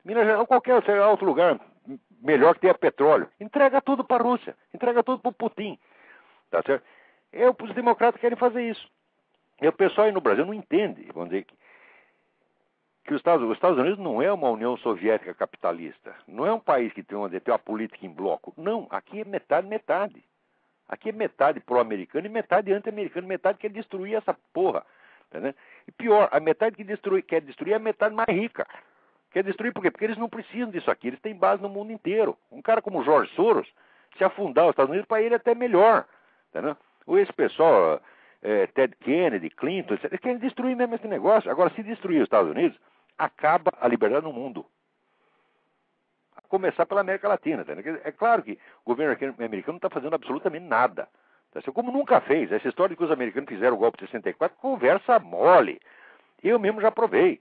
[SPEAKER 2] Minas Gerais, ou qualquer outro lugar melhor que tenha petróleo. Entrega tudo para a Rússia. Entrega tudo para o Putin. Tá certo? Os democratas querem fazer isso. E o pessoal aí no Brasil não entende, vamos dizer, que os Estados Unidos não é uma União Soviética capitalista. Não é um país que tem uma política em bloco. Não, aqui é metade. Aqui é metade pró-americano e metade anti-americano. Metade quer destruir essa porra. Entendeu? E pior, a metade que quer destruir é a metade mais rica. Quer destruir por quê? Porque eles não precisam disso aqui, eles têm base no mundo inteiro. Um cara como George Soros, se afundar os Estados Unidos, para ele é até melhor. Entendeu? Ou esse pessoal, Ted Kennedy, Clinton, eles querem destruir mesmo esse negócio. Agora, se destruir os Estados Unidos, acaba a liberdade no mundo. A começar pela América Latina. Entendeu? É claro que o governo americano não está fazendo absolutamente nada. Como nunca fez. Essa história de que os americanos fizeram o golpe de 64, conversa mole. Eu mesmo já provei.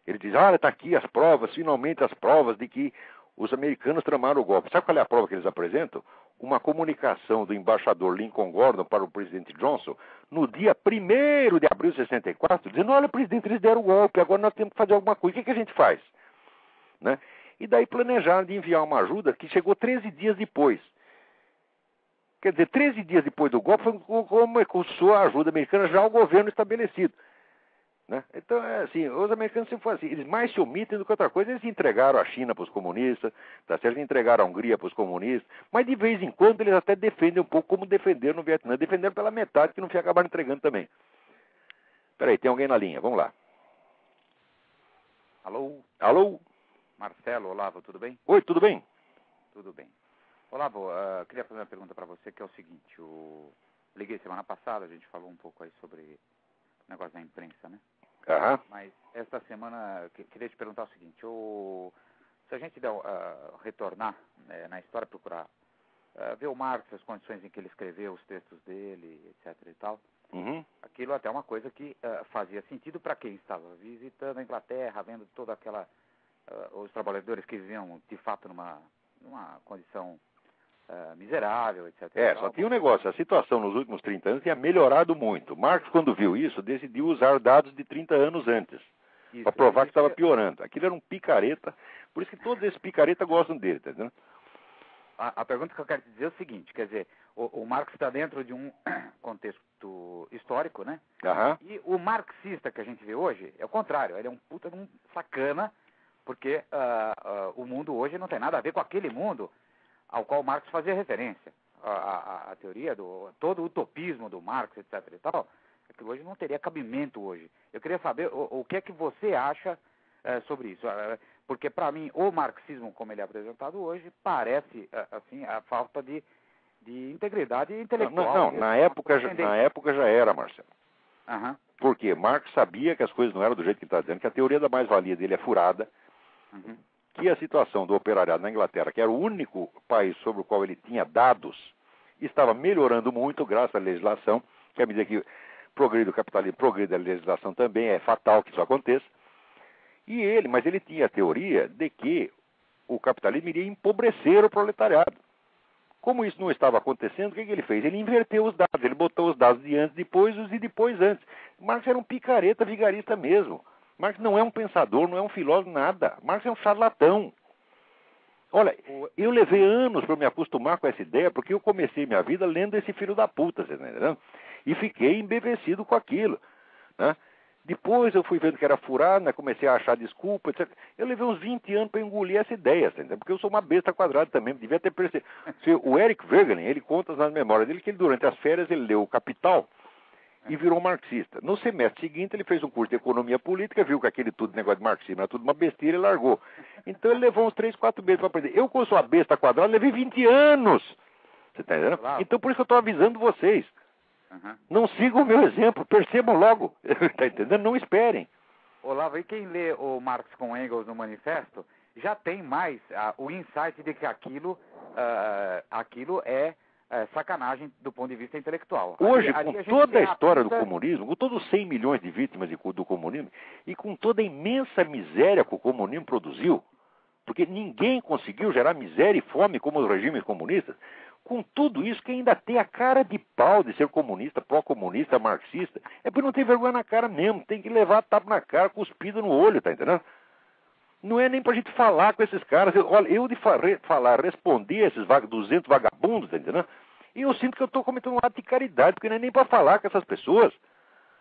[SPEAKER 2] Ele diz, olha, está aqui as provas, finalmente as provas de que os americanos tramaram o golpe. Sabe qual é a prova que eles apresentam? Uma comunicação do embaixador Lincoln Gordon para o presidente Johnson no dia 1º de abril de 64, dizendo, olha, presidente, eles deram o golpe, agora nós temos que fazer alguma coisa. O que a gente faz? Né? E daí planejaram de enviar uma ajuda que chegou 13 dias depois. Quer dizer, 13 dias depois do golpe, começou a ajuda americana já ao governo estabelecido. Né? Então, assim, os americanos sempre foram assim, eles mais se omitem do que outra coisa. Eles entregaram a China para os comunistas, tá certo? Eles entregaram a Hungria para os comunistas, mas de vez em quando eles até defendem um pouco como defenderam no Vietnã. Defenderam pela metade, que no fim acabaram entregando também. Peraí, tem alguém na linha, vamos lá.
[SPEAKER 5] Alô?
[SPEAKER 2] Alô?
[SPEAKER 5] Marcelo, Olavo, tudo bem?
[SPEAKER 2] Oi, tudo bem?
[SPEAKER 5] Tudo bem. Olavo, queria fazer uma pergunta para você, que é o seguinte, liguei semana passada, a gente falou um pouco aí sobre o negócio da imprensa, né?
[SPEAKER 2] Aham.
[SPEAKER 5] Mas esta semana, queria te perguntar o seguinte, se a gente retornar na história, procurar ver o Marx, as condições em que ele escreveu os textos dele, etc e tal, aquilo até é uma coisa que fazia sentido para quem estava visitando a Inglaterra, vendo toda aquela, os trabalhadores que viviam de fato numa condição miserável, etc.
[SPEAKER 2] Só tinha um negócio, a situação nos últimos 30 anos tinha melhorado muito. Marx, quando viu isso, decidiu usar dados de 30 anos antes, para provar que estava piorando. Aquilo era um picareta, por isso que todos esses picaretas gostam dele, tá entendendo?
[SPEAKER 5] A pergunta que eu quero te dizer é o seguinte, quer dizer, o Marx está dentro de um contexto histórico, né? E o marxista que a gente vê hoje é o contrário, ele é um puta de um sacana, porque o mundo hoje não tem nada a ver com aquele mundo ao qual Marx fazia referência. A teoria todo o utopismo do Marx, etc. e tal, é que hoje não teria cabimento hoje. Eu queria saber o que é que você acha sobre isso. Porque, para mim, o marxismo, como ele é apresentado hoje, parece, assim, a falta de integridade intelectual.
[SPEAKER 2] Não, na época já era, Marcelo. Porque Marx sabia que as coisas não eram do jeito que ele está dizendo, que a teoria da mais-valia dele é furada, que a situação do operariado na Inglaterra, que era o único país sobre o qual ele tinha dados, estava melhorando muito graças à legislação, que à medida que progride o capitalismo, progride a legislação também, é fatal que isso aconteça. Mas ele tinha a teoria de que o capitalismo iria empobrecer o proletariado. Como isso não estava acontecendo, o que ele fez? Ele inverteu os dados, ele botou os dados de antes, depois, os de depois, antes. Marx era um picareta vigarista mesmo. Marx não é um pensador, não é um filósofo, nada. Marx é um charlatão. Olha, eu levei anos para me acostumar com essa ideia, porque eu comecei minha vida lendo esse filho da puta, você tá entendendo? E fiquei embevecido com aquilo, né? Depois eu fui vendo que era furado, né? Comecei a achar desculpa, etc. Eu levei uns 20 anos para engolir essa ideia, tá entendendo? Porque eu sou uma besta quadrada também, devia ter percebido. O Eric Wegelin, ele conta nas memórias dele que ele, durante as férias ele leu o Capital e virou marxista. No semestre seguinte ele fez um curso de economia política, viu que aquele negócio de marxismo era tudo uma besteira e largou. Então ele levou uns 3, 4 meses para aprender. Eu, como sou uma besta quadrada, levei 20 anos. Você está entendendo?
[SPEAKER 5] Claro.
[SPEAKER 2] Então por isso que eu estou avisando vocês. Não sigam o meu exemplo, percebam logo. Está entendendo? Não esperem.
[SPEAKER 5] Olavo, e quem lê o Marx com Engels no manifesto já tem mais o insight de que aquilo é sacanagem do ponto de vista intelectual.
[SPEAKER 2] Hoje, com toda a história do comunismo, com todos os 100 milhões de vítimas do comunismo, e com toda a imensa miséria que o comunismo produziu, porque ninguém conseguiu gerar miséria e fome como os regimes comunistas, com tudo isso, que ainda tem a cara de pau de ser comunista, pró-comunista, marxista, é porque não tem vergonha na cara mesmo, tem que levar tapa na cara, cuspido no olho, tá entendendo? Não é nem pra gente falar com esses caras. Olha, eu de falar, responder a esses 200 vagabundos, tá entendendo? E eu sinto que eu estou cometendo um ato de caridade, porque não é nem pra falar com essas pessoas.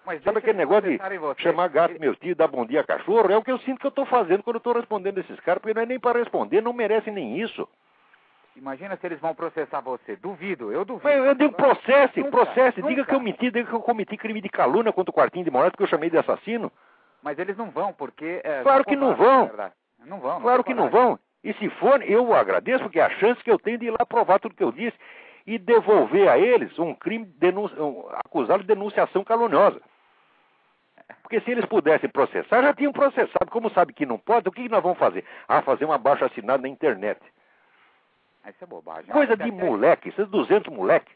[SPEAKER 5] Mas
[SPEAKER 2] sabe aquele negócio de chamar gato meu tio, dar bom dia a cachorro? É o que eu sinto que eu estou fazendo quando eu estou respondendo esses caras, porque não é nem para responder, não merecem nem isso.
[SPEAKER 5] Imagina se eles vão processar você. Duvido, eu duvido.
[SPEAKER 2] Eu digo processe, diga que eu menti, diga que eu cometi crime de calúnia contra o Quartinho de Moraes, porque eu chamei de assassino.
[SPEAKER 5] Mas eles não vão, porque...
[SPEAKER 2] Claro que não vão.
[SPEAKER 5] Não vão.
[SPEAKER 2] Claro que não vão. E se for, eu agradeço, porque é a chance que eu tenho de ir lá provar tudo que eu disse e devolver a eles um crime acusado de denunciação caluniosa. Porque se eles pudessem processar, já tinham processado. Como sabe que não pode, o que nós vamos fazer? Fazer um abaixo-assinado na internet.
[SPEAKER 5] Isso é bobagem.
[SPEAKER 2] Coisa de moleque, esses 200 moleque.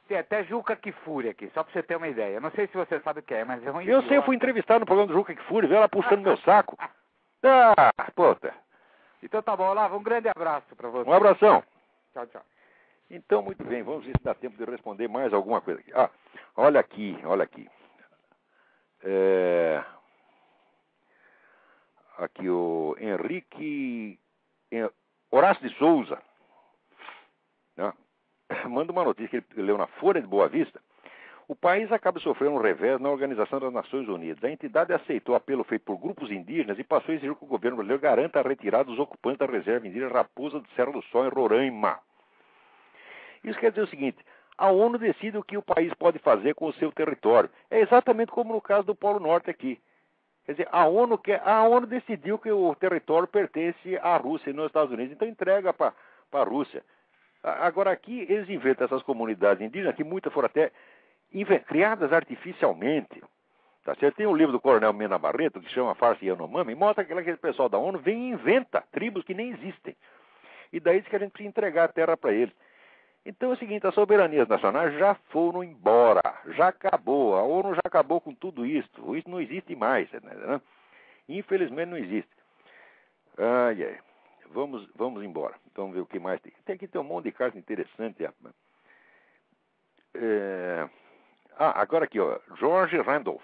[SPEAKER 5] Tem até Juca Kfouri aqui, só pra você ter uma ideia. Eu não sei se você sabe o que é, mas é um
[SPEAKER 2] Eu sei, eu fui entrevistado no programa do Juca Kfouri, veio ela puxando meu saco. Puta.
[SPEAKER 5] Então tá bom, Olavo, um grande abraço pra você.
[SPEAKER 2] Um abração.
[SPEAKER 5] Tchau, tchau.
[SPEAKER 2] Então, muito bem, vamos ver se dá tempo de responder mais alguma coisa aqui. Olha aqui. Aqui o Henrique Horácio de Souza, né? Manda uma notícia que ele leu na Folha de Boa Vista. O país acaba sofrendo um revés na Organização das Nações Unidas. A entidade aceitou o apelo feito por grupos indígenas e passou a exigir que o governo brasileiro garanta a retirada dos ocupantes da reserva indígena Raposa do Serra do Sol, em Roraima. Isso quer dizer o seguinte: a ONU decide o que o país pode fazer com o seu território. É exatamente como no caso do Polo Norte aqui. Quer dizer, a ONU decidiu que o território pertence à Rússia e nos Estados Unidos, então entrega para a Rússia. Agora aqui eles inventam essas comunidades indígenas, que muitas foram até criadas artificialmente. Tá certo? Tem um livro do Coronel Mena Barreto, que chama Farsa Yanomami, e mostra que aquele pessoal da ONU vem e inventa tribos que nem existem. E daí diz que a gente precisa entregar a terra para eles. Então é o seguinte, as soberanias nacionais já foram embora, já acabou, a ONU já acabou com tudo isso não existe mais, né? Infelizmente não existe. Vamos embora, vamos ver o que mais tem. Tem aqui um monte de carta interessante. Agora aqui, George Randolph,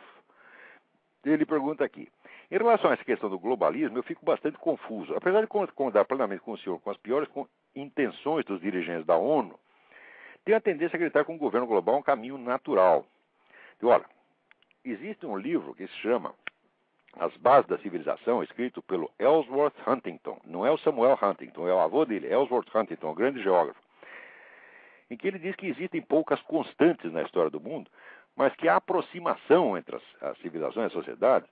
[SPEAKER 2] ele pergunta aqui: em relação a essa questão do globalismo, eu fico bastante confuso. Apesar de concordar plenamente com o senhor com as piores intenções dos dirigentes da ONU, tem a tendência a acreditar que um governo global é um caminho natural. E olha, existe um livro que se chama As Bases da Civilização, escrito pelo Ellsworth Huntington. Não é o Samuel Huntington, é o avô dele, Ellsworth Huntington, um grande geógrafo. Em que ele diz que existem poucas constantes na história do mundo, mas que a aproximação entre as civilizações e as sociedades,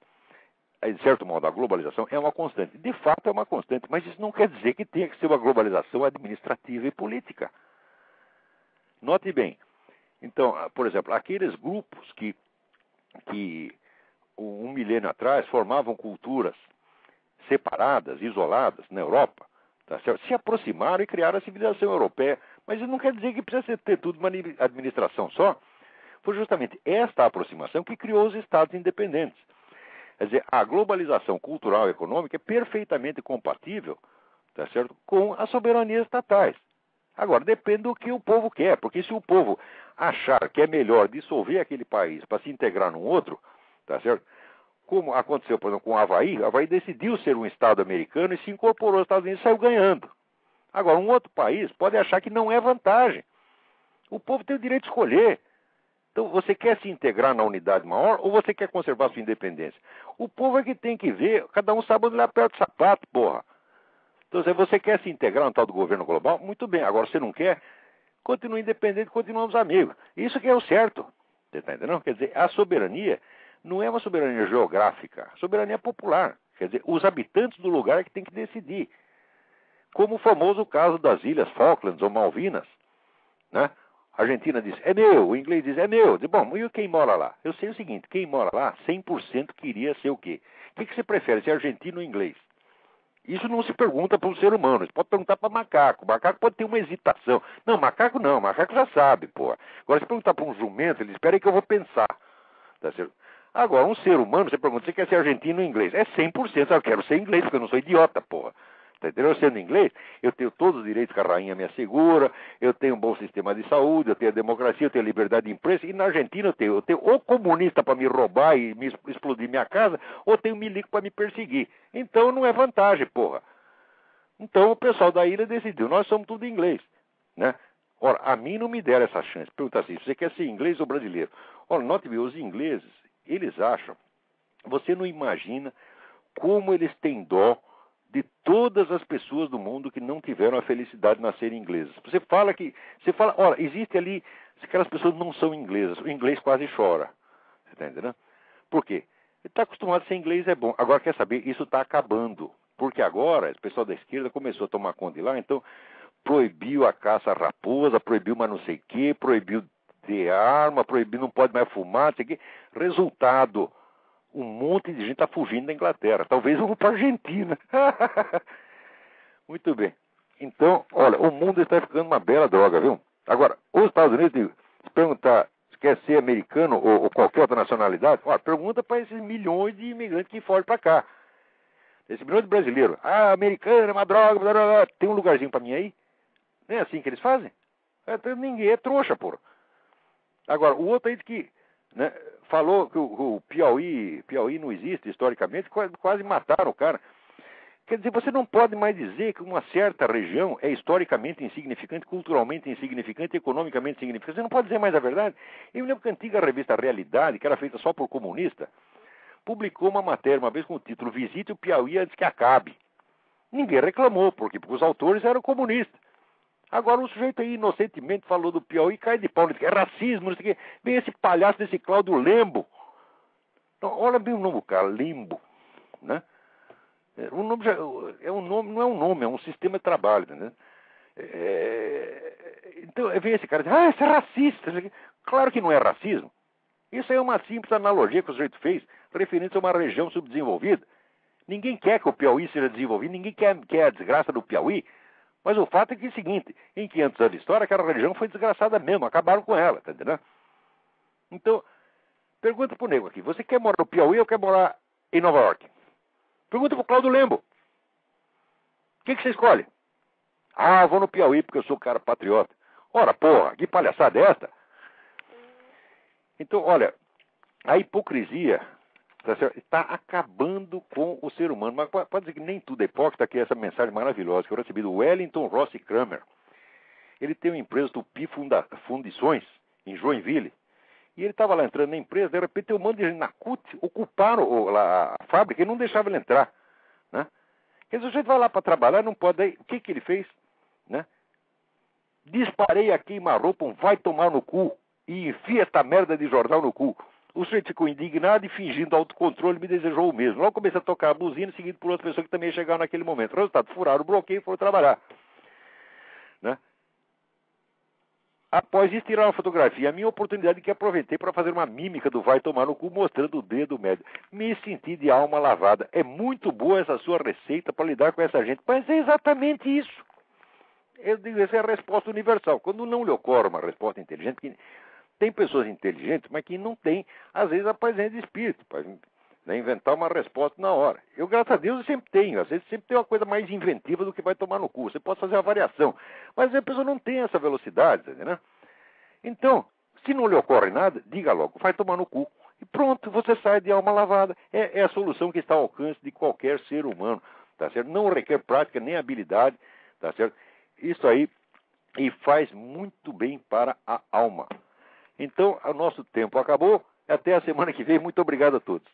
[SPEAKER 2] de certo modo, a globalização é uma constante. De fato é uma constante, mas isso não quer dizer que tenha que ser uma globalização administrativa e política. Note bem, então, por exemplo, aqueles grupos que um milênio atrás formavam culturas separadas, isoladas na Europa, tá certo? Se aproximaram e criaram a civilização europeia, mas isso não quer dizer que precisa ter tudo uma administração só. Foi justamente esta aproximação que criou os estados independentes. Quer dizer, a globalização cultural e econômica é perfeitamente compatível, tá certo, com as soberanias estatais. Agora, depende do que o povo quer, porque se o povo achar que é melhor dissolver aquele país para se integrar num outro, tá certo? Como aconteceu, por exemplo, com o Havaí decidiu ser um Estado americano e se incorporou aos Estados Unidos e saiu ganhando. Agora, um outro país pode achar que não é vantagem. O povo tem o direito de escolher. Então, você quer se integrar na unidade maior ou você quer conservar sua independência? O povo é que tem que ver, cada um sabe onde ele aperta o sapato, porra. Então, se você quer se integrar no tal do governo global, muito bem. Agora, se não quer, continue independente, continuamos amigos. Isso que é o certo. Você está entendendo? Quer dizer, a soberania não é uma soberania geográfica, a soberania é popular. Quer dizer, os habitantes do lugar é que tem que decidir. Como o famoso caso das Ilhas Falklands ou Malvinas, né? A Argentina diz, é meu. O inglês diz, é meu. Diz, bom, e quem mora lá? Eu sei o seguinte, quem mora lá, 100% queria ser o quê? O que você prefere, ser argentino ou inglês? Isso não se pergunta para um ser humano, você pode perguntar para macaco. O macaco pode ter uma hesitação. Não, macaco já sabe, pô. Agora, se perguntar para um jumento, ele espera aí que eu vou pensar. Tá certo? Agora, um ser humano, você pergunta, você quer ser argentino ou inglês? É 100%, eu quero ser inglês, porque eu não sou idiota, porra. Tá entendendo? Eu sendo inglês, eu tenho todos os direitos que a rainha me assegura, eu tenho um bom sistema de saúde, eu tenho a democracia, eu tenho a liberdade de imprensa, e na Argentina eu tenho ou comunista para me roubar e me explodir minha casa, ou tenho milico para me perseguir. Então não é vantagem, porra. Então o pessoal da ilha decidiu, nós somos tudo inglês, né? Ora, a mim não me deram essa chance. Pergunta assim, você quer ser inglês ou brasileiro? Ora, note bem, os ingleses, eles acham, você não imagina como eles têm dó de todas as pessoas do mundo que não tiveram a felicidade de nascer inglesas. Você fala, olha, existe ali, aquelas pessoas não são inglesas, o inglês quase chora. Você está entendendo? Por quê? Ele está acostumado a ser inglês, é bom. Agora, quer saber, isso está acabando. Porque agora, o pessoal da esquerda começou a tomar conta de lá, então proibiu a caça à raposa, proibiu mais não sei o quê, proibiu ter arma, proibiu, não pode mais fumar, não sei o quê. Resultado, um monte de gente está fugindo da Inglaterra. Talvez vão para a Argentina. Muito bem. Então, olha, o mundo está ficando uma bela droga, viu? Agora, os Estados Unidos, se perguntar se quer ser americano ou qualquer outra nacionalidade, olha, pergunta para esses milhões de imigrantes que fogem para cá. Esse milhão de brasileiros. Ah, americano é uma droga, blá, blá, blá. Tem um lugarzinho para mim aí? Não é assim que eles fazem? Ninguém é trouxa, porra. Agora, o outro aí diz que, né, falou que o Piauí não existe historicamente, quase mataram o cara. Quer dizer, você não pode mais dizer que uma certa região é historicamente insignificante, culturalmente insignificante, economicamente insignificante. Você não pode dizer mais a verdade. Eu me lembro que a antiga revista Realidade, que era feita só por comunista, publicou uma matéria uma vez com o título Visite o Piauí antes que acabe. Ninguém reclamou, porque os autores eram comunistas. Agora o sujeito aí inocentemente falou do Piauí e cai de pau, que é racismo, não sei o quê. Vem esse palhaço desse Cláudio Lembo. Então, olha bem o nome do cara, Lembo, né? O nome não é um nome, é um sistema de trabalho, né? Então vem esse cara e diz, isso é racista. Claro que não é racismo. Isso é uma simples analogia que o sujeito fez, referente a uma região subdesenvolvida. Ninguém quer que o Piauí seja desenvolvido, ninguém quer a desgraça do Piauí. Mas o fato é que é o seguinte, em 500 anos de história, aquela região foi desgraçada mesmo, acabaram com ela, tá entendendo? Então, pergunta pro nego aqui, você quer morar no Piauí ou quer morar em Nova York? Pergunta pro Cláudio Lembo. O que você escolhe? Eu vou no Piauí porque eu sou cara patriota. Ora, porra, que palhaçada é esta? Então, olha, a hipocrisia está acabando com o ser humano. Mas pode dizer que nem tudo é hipócrita, que essa mensagem maravilhosa que eu recebi do Wellington Rossi Kramer. Ele tem uma empresa Tupi Fundições, em Joinville. E ele estava lá entrando na empresa, de repente um monte de gente na CUT ocuparam a fábrica e não deixava ele entrar. Né? Quer dizer, o sujeito vai lá para trabalhar, não pode. Aí, o que ele fez? Né? Disparei a queima-roupa, vai tomar no cu e enfia esta merda de jornal no cu. O sujeito ficou indignado e, fingindo autocontrole, me desejou o mesmo. Logo comecei a tocar a buzina, seguido por outra pessoa que também chegava naquele momento. Resultado, furaram o bloqueio e foram trabalhar. Né? Após isso, tiraram uma fotografia. A minha oportunidade que aproveitei para fazer uma mímica do vai tomar no cu, mostrando o dedo médio. Me senti de alma lavada. É muito boa essa sua receita para lidar com essa gente. Mas é exatamente isso. Eu digo, essa é a resposta universal. Quando não lhe ocorre uma resposta inteligente, que tem pessoas inteligentes, mas que não têm, às vezes, a presença de espírito, para inventar uma resposta na hora. Eu, graças a Deus, eu sempre tenho. Às vezes, sempre tem uma coisa mais inventiva do que vai tomar no cu. Você pode fazer uma variação. Mas a pessoa não tem essa velocidade, né? Então, se não lhe ocorre nada, diga logo, vai tomar no cu. E pronto, você sai de alma lavada. É a solução que está ao alcance de qualquer ser humano, tá certo? Não requer prática nem habilidade, tá certo? Isso aí, e faz muito bem para a alma. Então, o nosso tempo acabou. Até a semana que vem. Muito obrigado a todos.